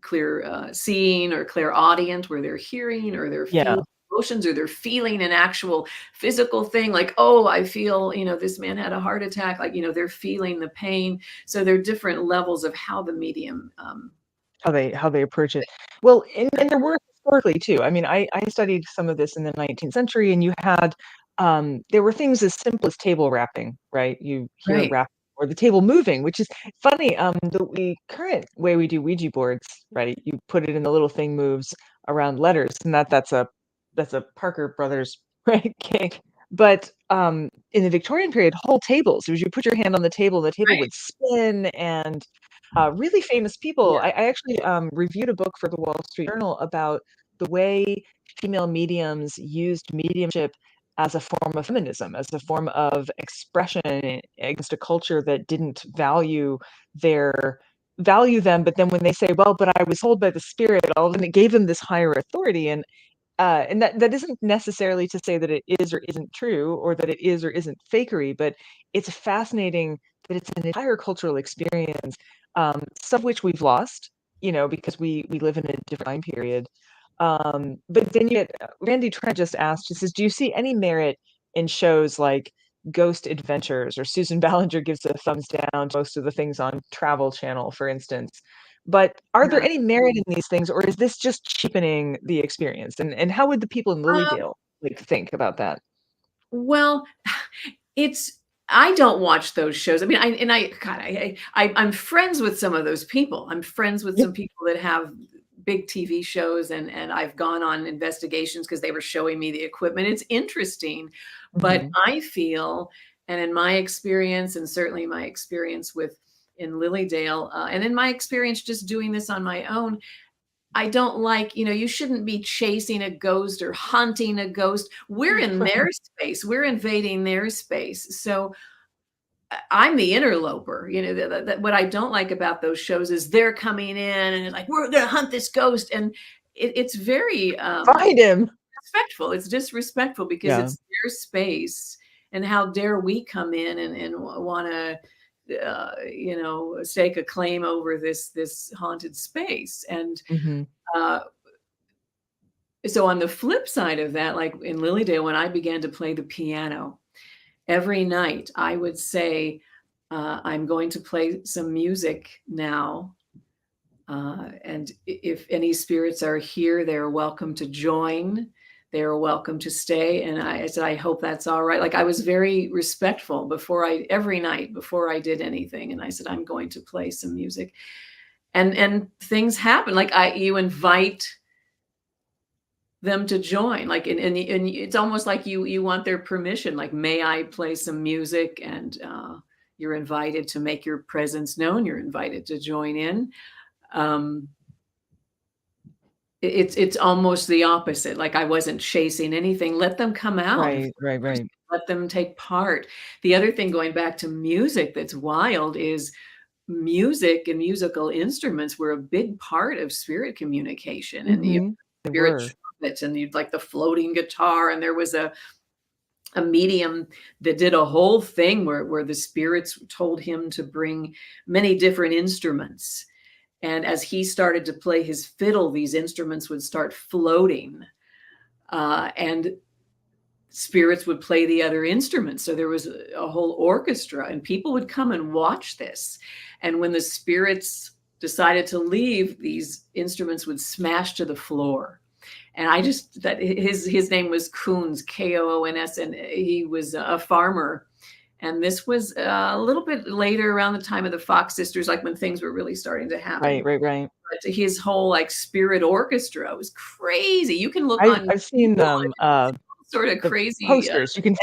clear seeing, or clairaudient, where they're hearing, or they're Yeah. feeling emotions, or they're feeling an actual physical thing, like, oh, I feel, this man had a heart attack, like, they're feeling the pain. So there are different levels of how the medium How they approach it. Well, and there were historically too. I mean, I studied some of this in the 19th century, and you had there were things as simple as table rapping, right? You hear a right. rap or the table moving, which is funny. The current way we do Ouija boards, right? You put it in the little thing moves around letters, and that's a Parker Brothers right cake. But in the Victorian period, whole tables, it was you put your hand on the table Right. would spin, and really famous people. Yeah. I actually reviewed a book for the Wall Street Journal about the way female mediums used mediumship as a form of feminism, as a form of expression against a culture that didn't value them. But then when they say, "Well, but I was told by the spirit," all of a sudden it gave them this higher authority. And and that isn't necessarily to say that it is or isn't true, or that it is or isn't fakery, but it's fascinating that it's an entire cultural experience, some of which we've lost, because we live in a different time period. But then you get Randy Trent just asked, he says, do you see any merit in shows like Ghost Adventures, or Susan Ballinger gives a thumbs down to most of the things on Travel Channel, for instance? But are there Yeah. any merit in these things, or is this just cheapening the experience? And how would the people in Lilydale think about that? Well, I don't watch those shows. I mean, I'm friends with some of those people. I'm friends with Yep. some people that have big TV shows, and I've gone on investigations because they were showing me the equipment. It's interesting, but Mhm. I feel, and in my experience, and certainly my experience in Lilydale, and in my experience just doing this on my own, I don't like, you shouldn't be chasing a ghost or hunting a ghost. We're in their space. We're invading their space. So I'm the interloper. What I don't like about those shows is they're coming in and it's like, we're going to hunt this ghost. And it's very Find him. disrespectful. It's disrespectful because Yeah. it's their space. And how dare we come in and want to, stake a claim over this haunted space. And Mhm. so on the flip side of that, like in Lilydale, when I began to play the piano, every night I would say, I'm going to play some music now. And if any spirits are here, they're welcome to join. They're welcome to stay. And I said, I hope that's all right. Like, I was very respectful every night before I did anything. And I said, I'm going to play some music. And things happen. Like you invite them to join, like, and it's almost like you want their permission, like, may I play some music? And you're invited to make your presence known. You're invited to join in. um it's almost the opposite. Like, I wasn't chasing anything. Let them come out. If Right, right, they're right. let them take part. The other thing, going back to music, that's wild is music and musical instruments were a big part of spirit communication. And the Mhm. They spirit were. trumpets, and you'd like the floating guitar, and there was a medium that did a whole thing where the spirits told him to bring many different instruments. And as he started to play his fiddle, these instruments would start floating, and spirits would play the other instruments. So there was a whole orchestra, and people would come and watch this. And when the spirits decided to leave, these instruments would smash to the floor. And his name was Koons, Koons, and he was a farmer. And this was a little bit later, around the time of the Fox sisters, like when things were really starting to happen. Right, right, right. But his whole like spirit orchestra was crazy. You can look I've on I've seen Google, them, sort of the crazy. posters. You can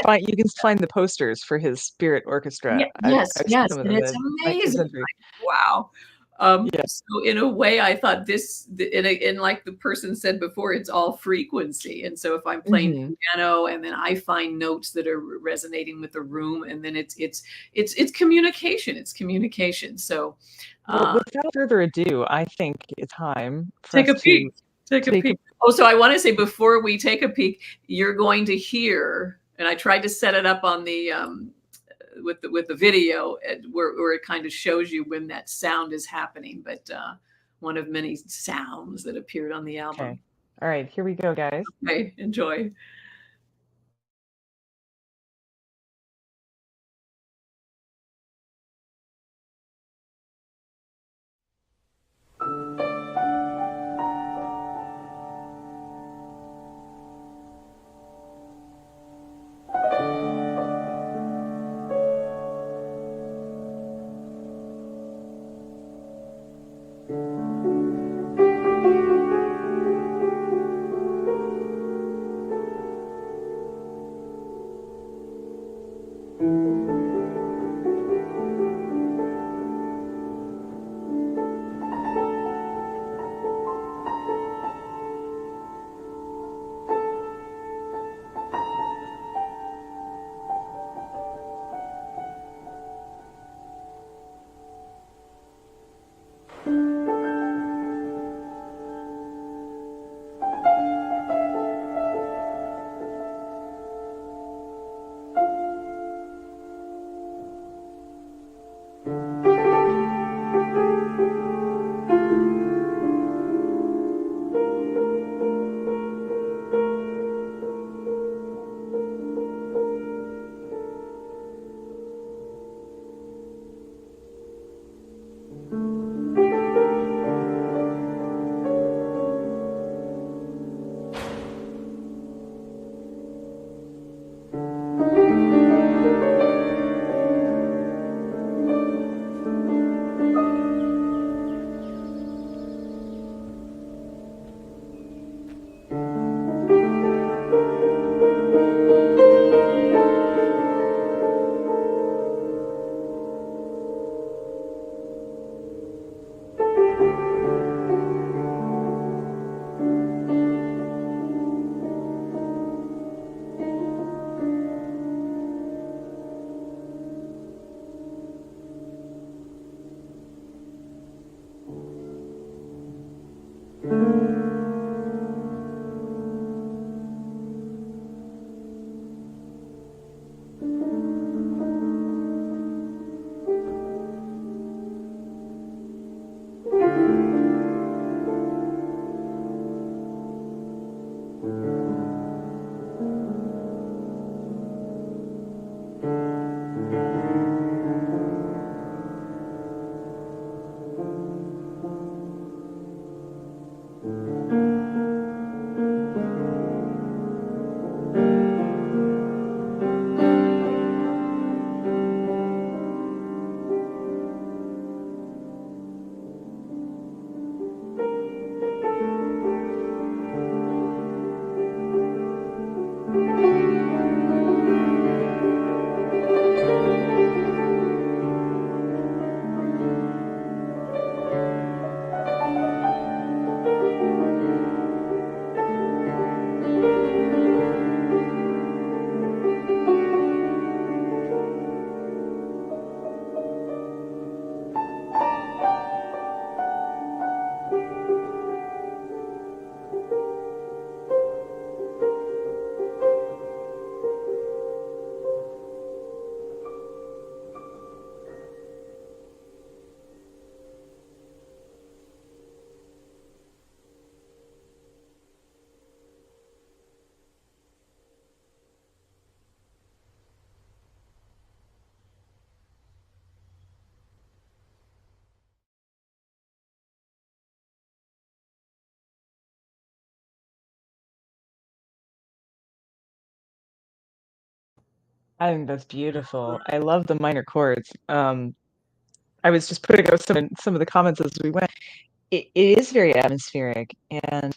find the posters for his spirit orchestra. I've seen Yes, some of and them in it's the 19th amazing. century. Wow. Yeah. So in a way, I thought and like the person said before, it's all frequency. And so if I'm playing Mhm. piano and then I find notes that are resonating with the room, and then it's communication. It's communication. So Well, uh, without further ado, I think it's time for take us a to peek. Take a take a peek. Oh, so I want to say before we take a peek, you're going to hear, and I tried to set it up on the with the video, where it kind of shows you when that sound is happening, but one of many sounds that appeared on the Okay. album. All right, here we go, guys. Okay, enjoy. I think that's beautiful. I love the minor chords. I was just putting out some of the comments as we went. It is very atmospheric and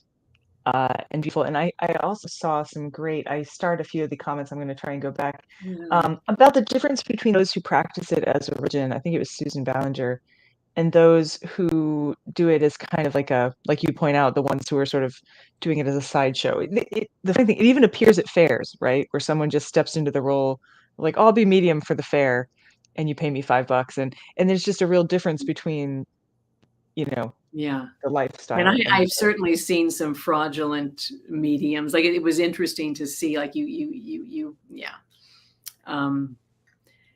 beautiful. And I also saw some great. I starred a few of the comments. I'm going to try and go back Yeah. about the difference between those who practice it as a religion. I think it was Susan Ballinger, and those who do it as kind of like you point out, the ones who are sort of doing it as a sideshow. The funny thing, it even appears at fairs, right, where someone just steps into the role, like, I'll be medium for the fair, and you pay me $5, and there's just a real difference between, you know, Yeah. the And lifestyle and I've certainly seen some fraudulent mediums. Like it was interesting to see, like yeah.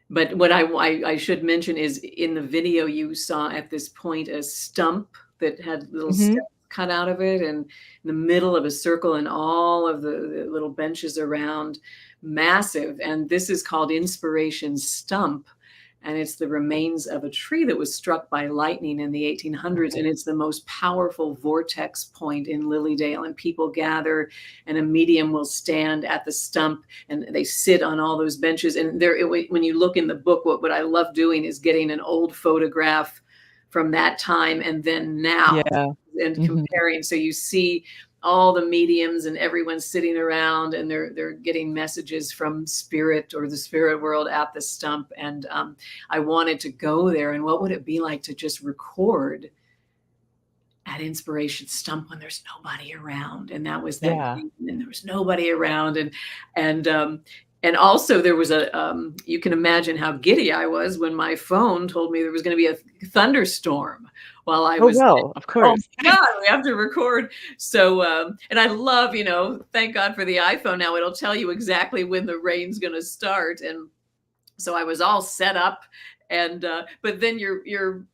But what I should mention is in the video you saw at this point a stump that had little Mhm. steps cut out of it, and in the middle of a circle, and all of the little benches around, massive. And this is called Inspiration Stump. And it's the remains of a tree that was struck by lightning in the 1800s. And it's the most powerful vortex point in Lilydale. And people gather, and a medium will stand at the stump, and they sit on all those benches. And when you look in the book, what I love doing is getting an old photograph from that time and then now, Yeah. and Mhm. comparing. So you see all the mediums and everyone's sitting around, and they're getting messages from spirit or the spirit world at the stump. And I wanted to go there, and what would it be like to just record at Inspiration Stump when there's nobody around? And that was that Yeah. thing, and there was nobody around. And also there was you can imagine how giddy I was when my phone told me there was going to be a thunderstorm while I Oh, was, well, of oh course. my God, we have to record. So, and I love, thank God for the iPhone now. It'll tell you exactly when the rain's going to start. And so I was all set up, and but then you're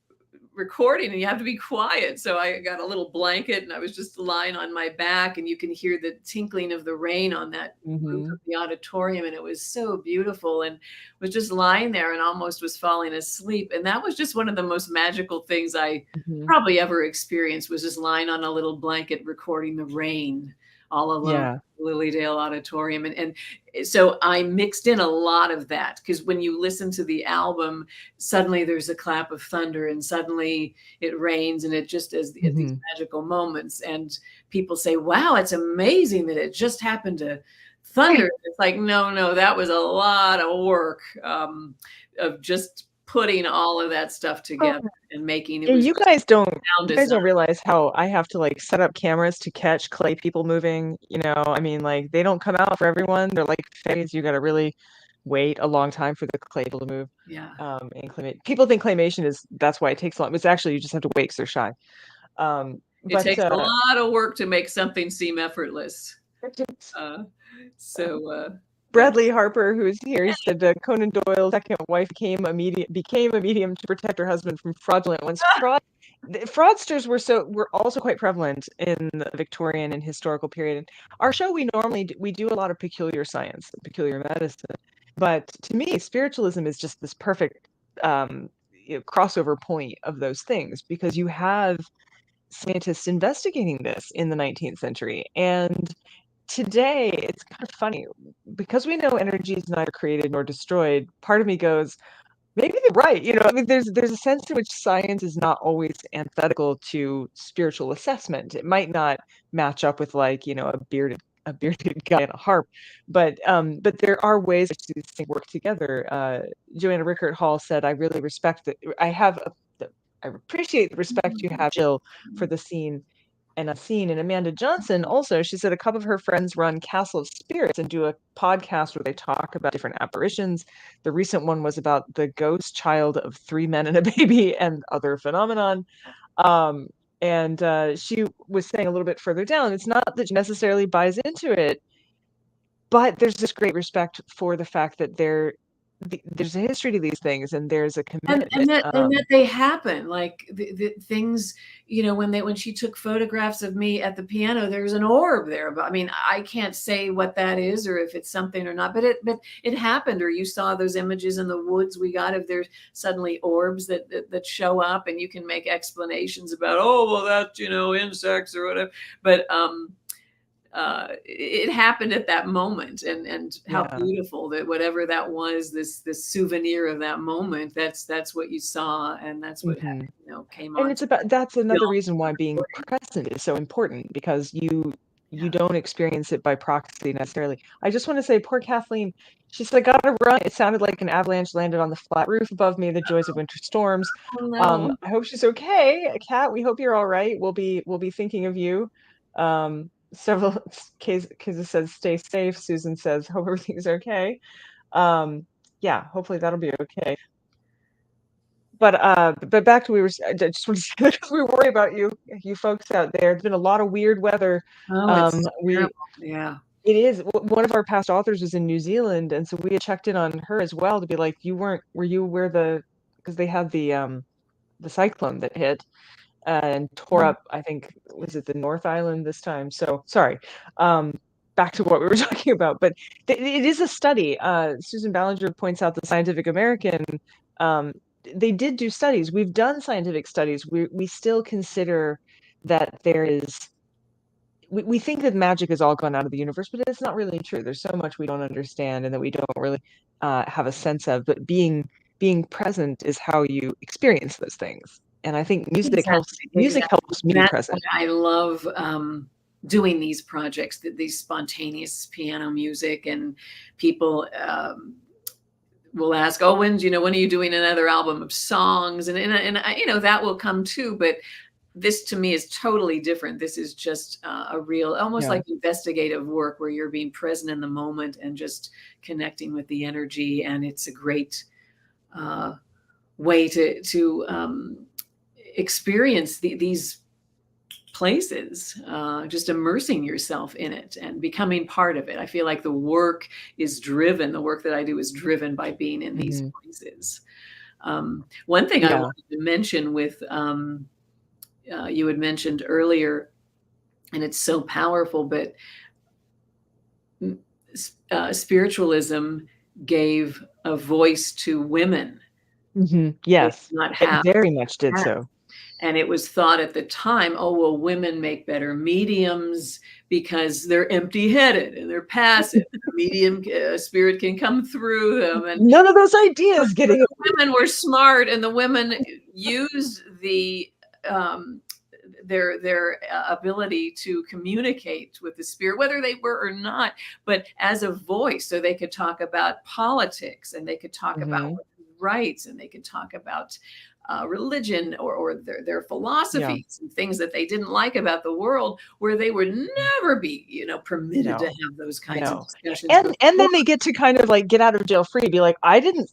recording and you have to be quiet. So I got a little blanket and I was just lying on my back, and you can hear the tinkling of the rain on that roof of Mhm. the auditorium. And it was so beautiful, and was just lying there and almost was falling asleep. And that was just one of the most magical things I Mhm. probably ever experienced, was just lying on a little blanket recording the rain all alone. Yeah. Lilydale Auditorium. And so I mixed in a lot of that, because when you listen to the album, suddenly there's a clap of thunder, and suddenly it rains, and it just is at these Mhm. magical moments. And people say, wow, it's amazing that it just happened to thunder. It's like, no, that was a lot of work, of just putting all of that stuff Oh, together and making it yeah, was you just guys don't sound you guys design. don't realize how I have to, like, set up cameras to catch clay people moving, I mean, like, they don't come out for everyone. They're like fairies. You gotta really wait a long time for the clay people to move. Yeah. And people think claymation is that's why it takes long. It's actually you just have to wait 'cause they're shy. It But, takes a lot of work to make something seem effortless. just Uh, so, but Bradley Harper, who is here, he said, Conan Doyle's second wife became a medium to protect her husband from fraudulent ones. Fraudsters were also quite prevalent in the Victorian and historical period. And our show, we do a lot of peculiar science, peculiar medicine, but to me, spiritualism is just this perfect crossover point of those things, because you have scientists investigating this in the 19th century. And today, it's kind of funny because we know energy is neither created nor destroyed. Part of me goes, maybe they're right. I mean, there's a sense in which science is not always antithetical to spiritual assessment. It might not match up with, like, a bearded guy and a harp, but there are ways that these things work together. Joanna Rickert Hall said, "I really respect that. I appreciate the respect you have, Jill, for the scene and unseen." And Amanda Johnson also, she said a couple of her friends run Castle of Spirits and do a podcast where they talk about different apparitions. The recent one was about the ghost child of three men and a baby and other phenomenon. Um, and she was saying a little bit further down, it's not that she necessarily buys into it, but there's this great respect for the fact that there's a history to these things, and there's a and commitment. and that they happen, like the things, when she took photographs of me at the piano, there's an orb there. But I mean, I can't say what that is or if it's something or not, but it happened. Or you saw those images in the woods we got, if there's suddenly orbs that show up, and you can make explanations about, oh well, that's insects or whatever. But it happened at that moment, and how Yeah. beautiful that whatever that was, this souvenir of that moment, that's what you saw, and that's what Mhm. came And on it's about that's another film. reason why being present is so important, because you Yeah. don't experience it by proxy necessarily. I just want to say, poor Kathleen, she's like, gotta run. It sounded like an avalanche landed on the flat roof above me, the joys of winter storms. Oh no. I hope she's okay. Kat, we hope you're all right. We'll be thinking of you. Several Kiza says stay safe. Susan says hope everything's okay. Yeah, hopefully that'll be okay. But back to I just want to say that we worry about you folks out there. There's been a lot of weird weather. Oh, it's We terrible. Yeah. It is one of our past authors was in New Zealand, and so we had checked in on her as well to be like, were you where because they had the cyclone that hit and tore Mm. up, I think, was it the North Island this time? So sorry. Back to what we were talking about, but it is a study. Susan Ballinger points out the Scientific American. Um, they did do studies. We've done scientific studies. We still consider that there is. We think that magic has all gone out of the universe, but it's not really true. There's so much we don't understand and that we don't really have a sense of. But being present is how you experience those things. And I think music helps. Exactly. Music Exactly. helps me be That's why present. I love doing these projects, these spontaneous piano music, and people will ask, "Oh, when are you doing another album of songs?" And I, that will come too. But this to me is totally different. This is just a real, almost Yeah. like investigative work where you're being present in the moment and just connecting with the energy. And it's a great way to experience these places, just immersing yourself in it and becoming part of it. I feel like the work that I do is driven by being in these Mhm. places. One thing I Yeah. wanted to mention with you had mentioned earlier, and it's so powerful, but spiritualism gave a voice to women. Mhm. They did Yes. not It have very much did that. so. And it was thought at the time, oh, well, women make better mediums because they're empty-headed and they're passive. The medium spirit can come through them, and None of those ideas getting women were smart, and the women used their ability to communicate with the spirit, whether they were or not, but as a voice, so they could talk about politics, and they could talk about Mhm. rights, and they could talk about religion, or their Yeah. philosophies and things that they didn't like about the world, where they would never be, permitted to No. have those kinds of No. discussions And before then they get to kind of like get out of jail free, be like, I didn't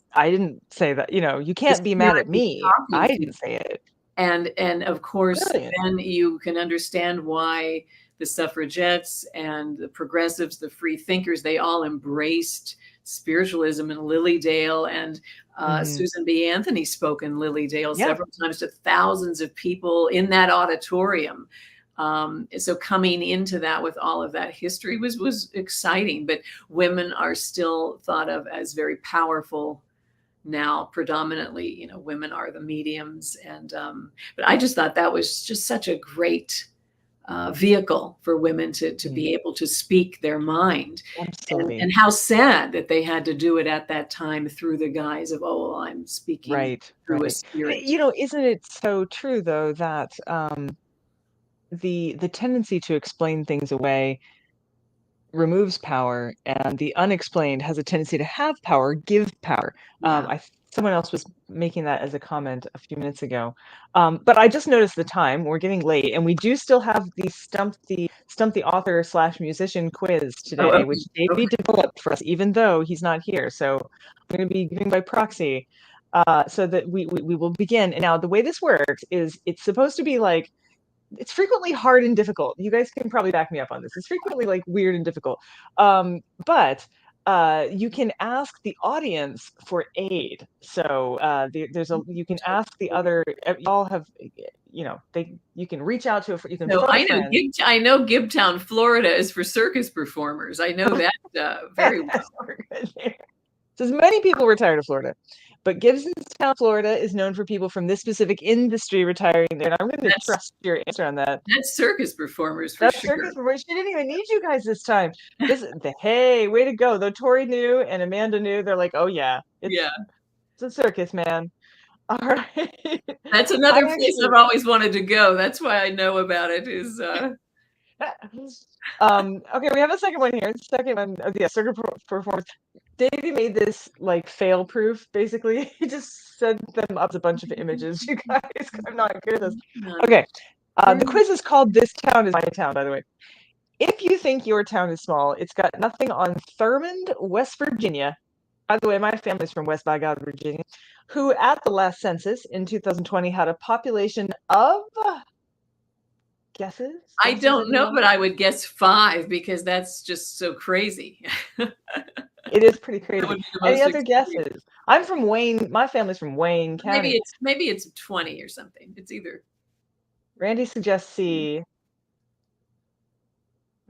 say that, you the can't be mad spirit at is me. I talking to you. didn't say it. And of course, Brilliant. then you can understand why the suffragettes and the progressives, the free thinkers, they all embraced spiritualism in Lilydale. And Mhm. Susan B. Anthony spoke in Lilydale Yeah. several times to thousands of people in that auditorium. So coming into that with all of that history was exciting. But women are still thought of as very powerful now. Predominantly, women are the mediums. And but I just thought that was just such a great vehicle for women to Mhm. be able to speak their mind. And Absolutely. how sad that they had to do it at that time through the guise of, oh, well, I'm speaking Right. through a Right. But, spirit. isn't it so true though that the tendency to explain things away removes power, and the unexplained has a tendency to have power, give power. Yeah. Someone else was making that as a comment a few minutes ago. But I just noticed the time. We're getting late, and we do still have the stump the author slash musician quiz Oh, today, okay. which Davey Okay. developed for us, even though he's not here. So I'm going to be giving by proxy, so that we will begin. And now the way this works is it's supposed to be like it's frequently hard and difficult. You guys can probably back me up on this. It's frequently like weird and difficult. But you can ask the audience for aid. So you can ask the other. Y'all have, you can reach out to you can So phone a friend. I know Gibtown, Florida is for circus performers. I know that very well. We're good there. So as many people retire to Florida. but Gibsonstown, Florida is known for people from this specific industry retiring there. And I'm going to trust your answer on that. That's circus performers for That's sure. circus performers. She didn't even need you guys this time. Hey, way to go. Though Tori knew and Amanda knew, they're like, oh yeah, it's a circus, man. All right. That's another place I've always wanted to go. That's why I know about it. Is okay, we have a second one here. Second one, circuit performance. Davey made this like fail proof, basically. He just sent them up a bunch of images, you guys, because I'm not good at this. Okay. The quiz is called This Town is My Town, by the way. If you think your town is small, it's got nothing on Thurmond, West Virginia. By the way, my family's from West by God, Virginia, who at the last census in 2020 had a population of guesses? I don't know, but I would guess 5 because that's just so crazy. It is pretty crazy. Any other guesses? I'm from Wayne. My family's from Wayne County. Maybe it's 20 or something. It's either. Randy suggests C.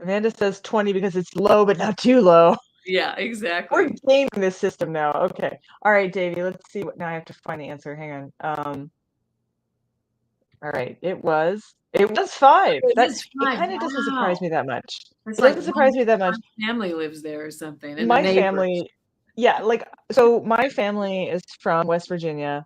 Amanda says 20 because it's low, but not too low. Yeah, exactly. We're gaming this system now. Okay. All right, Davey. Let's see what. Now I have to find the answer. Hang on. All right. It was 5. It kind of doesn't surprise me that much. It doesn't surprise me that much. My family lives there or something. And my family, so my family is from West Virginia,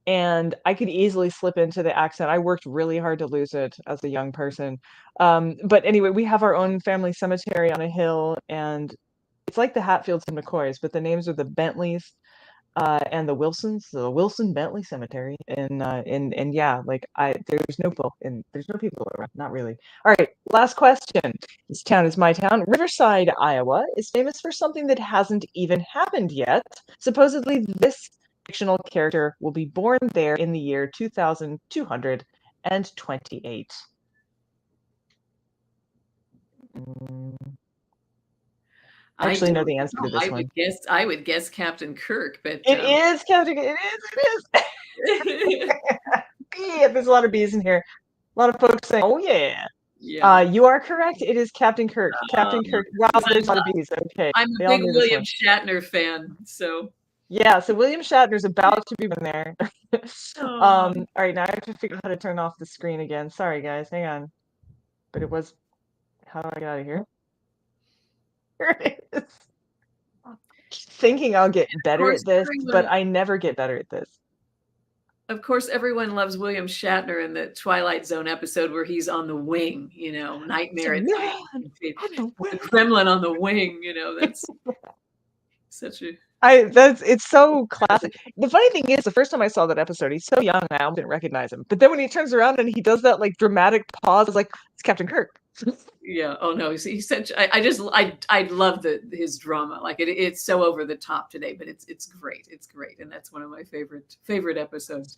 and I could easily slip into the accent. I worked really hard to lose it as a young person. But anyway, we have our own family cemetery on a hill, and it's like the Hatfields and McCoys, but the names are the Bentleys. And the Wilsons, the Wilson Bentley Cemetery, and yeah, there's no people around, not really. All right, last question. This town is my town. Riverside, Iowa, is famous for something that hasn't even happened yet. Supposedly, this fictional character will be born there in the year 2228. I actually know the answer to this one. I would guess Captain Kirk, but it is Captain. It is. Yeah, there's a lot of B's in here. A lot of folks saying, "Oh yeah." Yeah. You are correct. It is Captain Kirk. Captain Kirk. Wow, there's a lot of B's. Okay. I'm a big William Shatner fan, so. Yeah, so William Shatner's about to be in there. All right, now I have to figure out how to turn off the screen again. Sorry, guys. Hang on. But it was. How do I get out of here? Here it is. Thinking I'll get better at this, but I never get better at this. Of course, everyone loves William Shatner in the Twilight Zone episode where he's on the wing, nightmare at night. The Kremlin on the wing, that's such a. It's so classic. The funny thing is, the first time I saw that episode, he's so young, I almost didn't recognize him. But then when he turns around and he does that dramatic pause, it's like, it's Captain Kirk. Yeah. Oh no, he's such. I love his drama. It's so over the top today, but it's great. It's great, and that's one of my favorite episodes.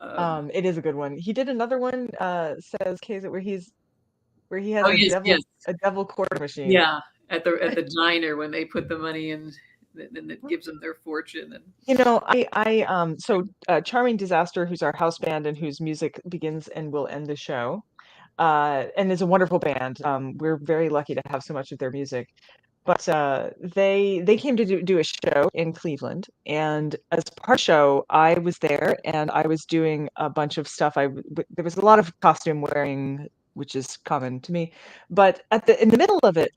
It is a good one. He did another one. Says Kaysa where he has a devil quarter machine. Yeah, at the diner when they put the money in. And it gives them their fortune. And so Charming Disaster, who's our house band and whose music begins and will end the show, and is a wonderful band. We're very lucky to have so much of their music. But they came to do a show in Cleveland, and as part of the show, I was there and I was doing a bunch of stuff. There was a lot of costume wearing, which is common to me, but in the middle of it.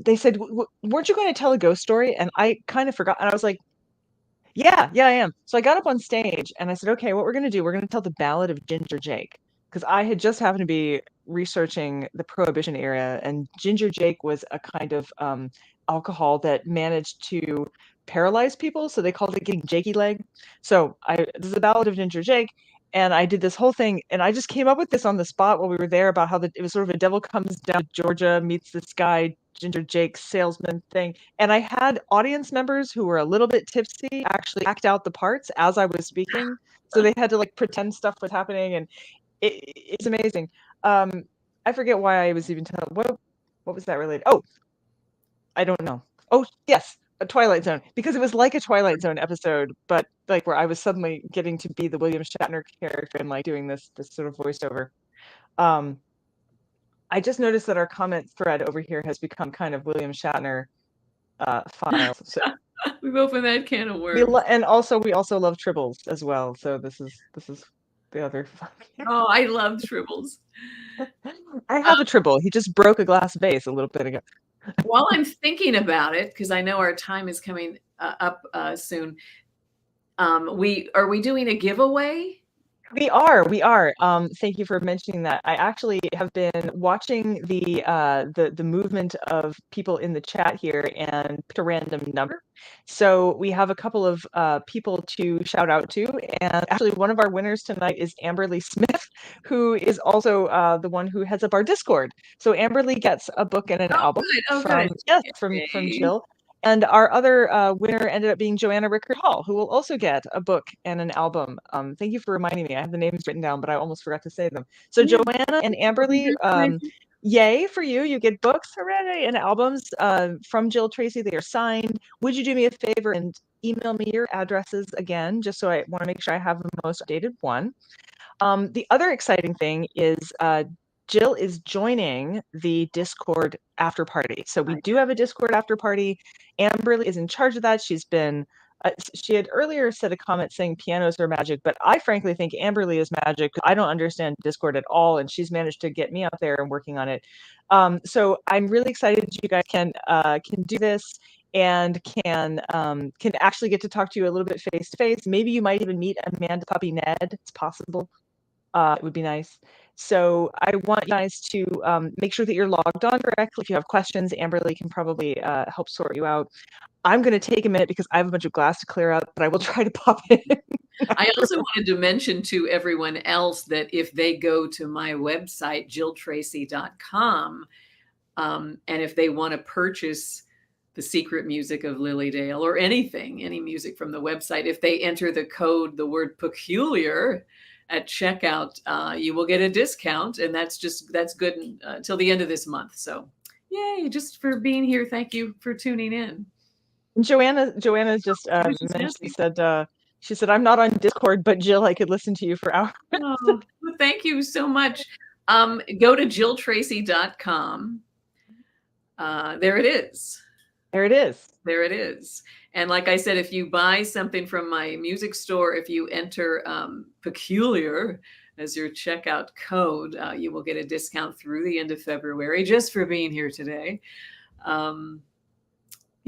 They said, weren't you going to tell a ghost story? And I kind of forgot. And I was like, yeah, I am. So I got up on stage and I said, okay, what we're going to do, we're going to tell the Ballad of Ginger Jake. Because I had just happened to be researching the Prohibition era, and Ginger Jake was a kind of alcohol that managed to paralyze people. So they called it getting jakey leg. So this is the Ballad of Ginger Jake. And I did this whole thing, and I just came up with this on the spot while we were there about how it was sort of a devil comes down to Georgia, meets this guy, Ginger Jake salesman thing. And I had audience members who were a little bit tipsy actually act out the parts as I was speaking. So they had to pretend stuff was happening, and it's amazing. I forget why I was even telling. What was that related? Oh, I don't know. Oh, yes. A Twilight Zone, because it was like a Twilight Zone episode, but where I was suddenly getting to be the William Shatner character and doing this sort of voiceover. I just noticed that our comment thread over here has become kind of William Shatner files. So We've opened that can of We worms. and also we also love tribbles as well. So this is the other fun. Oh, I love tribbles. I have a tribble. He just broke a glass vase a little bit ago. While I'm thinking about it, because I know our time is coming up soon, are we doing a giveaway? We are. Thank you for mentioning that. I actually have been watching the movement of people in the chat here and picked a random number. So we have a couple of people to shout out to, and actually one of our winners tonight is Amberly Smith, who is also the one who heads up our Discord. So Amberly gets a book and an album from Yay. Jill. And our other winner ended up being Joanna Rickard Hall, who will also get a book and an album. Thank you for reminding me. I have the names written down, but I almost forgot to say them. So Yeah. Joanna and Amberly, yay for you. You get books, hooray, and albums from Jill Tracy. They are signed. Would you do me a favor and email me your addresses again, just so I want to make sure I have the most updated one. The other exciting thing is Jill is joining the Discord after party. So we do have a Discord after party. Amberly is in charge of that. She's been, she had earlier said a comment saying pianos are magic, but I frankly think Amberly is magic. I don't understand Discord at all, and she's managed to get me out there and working on it. So I'm really excited that you guys can do this and can actually get to talk to you a little bit face to face. Maybe you might even meet Amanda Puppy Ned. It's possible. It would be nice. So I want you guys to make sure that you're logged on correctly. If you have questions, Amberly can probably help sort you out. I'm going to take a minute because I have a bunch of glass to clear out, but I will try to pop in. I also wanted to mention to everyone else that if they go to my website, jilltracy.com, and if they want to purchase the secret music of Lilydale or anything, any music from the website, if they enter the code, the word peculiar, at checkout, you will get a discount, and that's good until the end of this month. So yay, just for being here. Thank you for tuning in. Joanna just she said, I'm not on Discord, but Jill, I could listen to you for hours. Oh, well, thank you so much. Go to jilltracy.com. There it is. There it is. There it is. And like I said, if you buy something from my music store, if you enter peculiar as your checkout code, you will get a discount through the end of February just for being here today.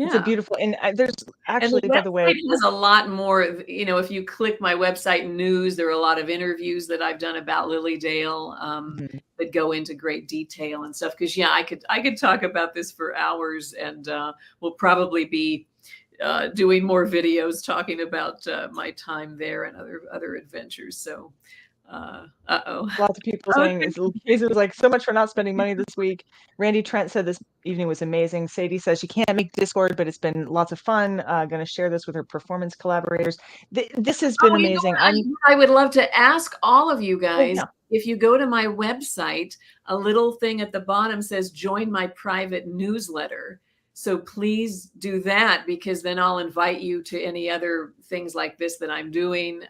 It's a beautiful, and there's actually, by the way, there's a lot more, if you click my website news, there are a lot of interviews that I've done about Lilydale that go into great detail and stuff. Cause I could talk about this for hours, and we'll probably be doing more videos talking about my time there and other adventures. So lots of people saying it was like, so much for not spending money this week. Randy Trent said this evening was amazing. Sadie says she can't make Discord, but it's been lots of fun. Going to share this with her performance collaborators. This has been amazing. I would love to ask all of you guys, if you go to my website, a little thing at the bottom says join my private newsletter. So please do that, because then I'll invite you to any other things like this that I'm doing.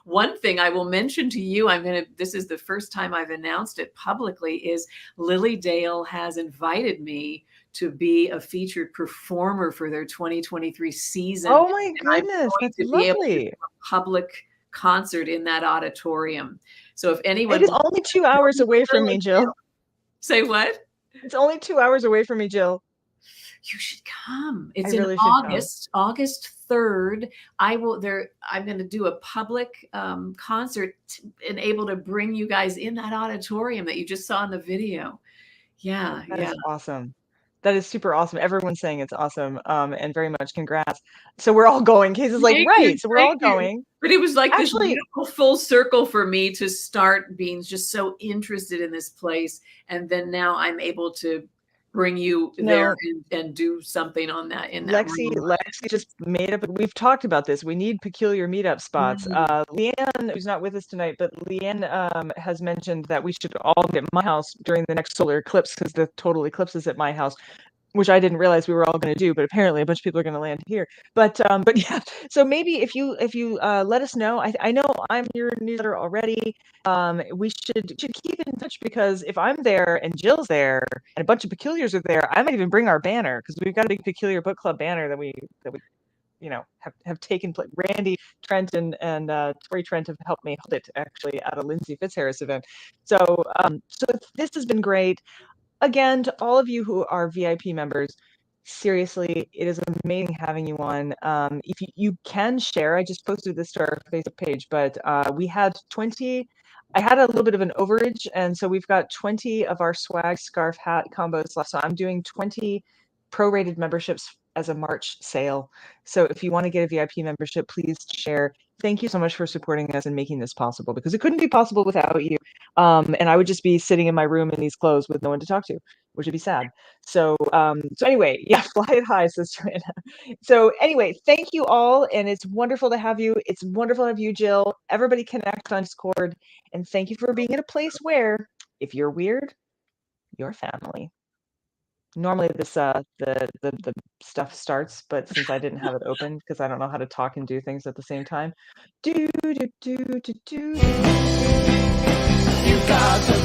One thing I will mention to you, this is the first time I've announced it publicly, is Lilydale has invited me to be a featured performer for their 2023 season. Oh my goodness, that's lovely. A public concert in that auditorium. So if anyone— It is only 2 hours away from me, Jill. Say what? It's only 2 hours away from me, Jill. You should come. It's in August 3rd. I'm going to do a public concert and able to bring you guys in that auditorium that you just saw in the video. Yeah. That is awesome. That is super awesome. Everyone's saying it's awesome. And very much congrats. So we're all going. Case is like, right. So we're all going. But it was like this beautiful full circle for me to start being just so interested in this place. And then now I'm able to bring you there and do something on that. Lexi just made up. We've talked about this. We need peculiar meetup spots. Leanne, who's not with us tonight, but Leanne has mentioned that we should all get my house during the next solar eclipse, because the total eclipse is at my house, which I didn't realize we were all going to do, but apparently a bunch of people are going to land here. But yeah, so maybe if you let us know. I know I'm your newsletter already. We should keep in touch, because if I'm there and Jill's there and a bunch of peculiars are there, I might even bring our banner, because we've got a big peculiar book club banner that we have taken place. Randy Trent and Tori Trent have helped me hold it actually at a Lindsay Fitzharris event. So this has been great. Again, to all of you who are VIP members, seriously, it is amazing having you on. If you can share, I just posted this to our Facebook page, but we had 20. I had a little bit of an overage, and so we've got 20 of our swag scarf hat combos left. So I'm doing 20 prorated memberships as a March sale. So if you want to get a VIP membership, please share. Thank you so much for supporting us and making this possible, because it couldn't be possible without you. And I would just be sitting in my room in these clothes with no one to talk to, which would be sad. So anyway, yeah, fly it high, says Joanna. So anyway, thank you all, and it's wonderful to have you. It's wonderful to have you, Jill. Everybody connect on Discord, and thank you for being in a place where, if you're weird, you're family. Normally this the stuff starts, but since I didn't have it open because I don't know how to talk and do things at the same time. You got the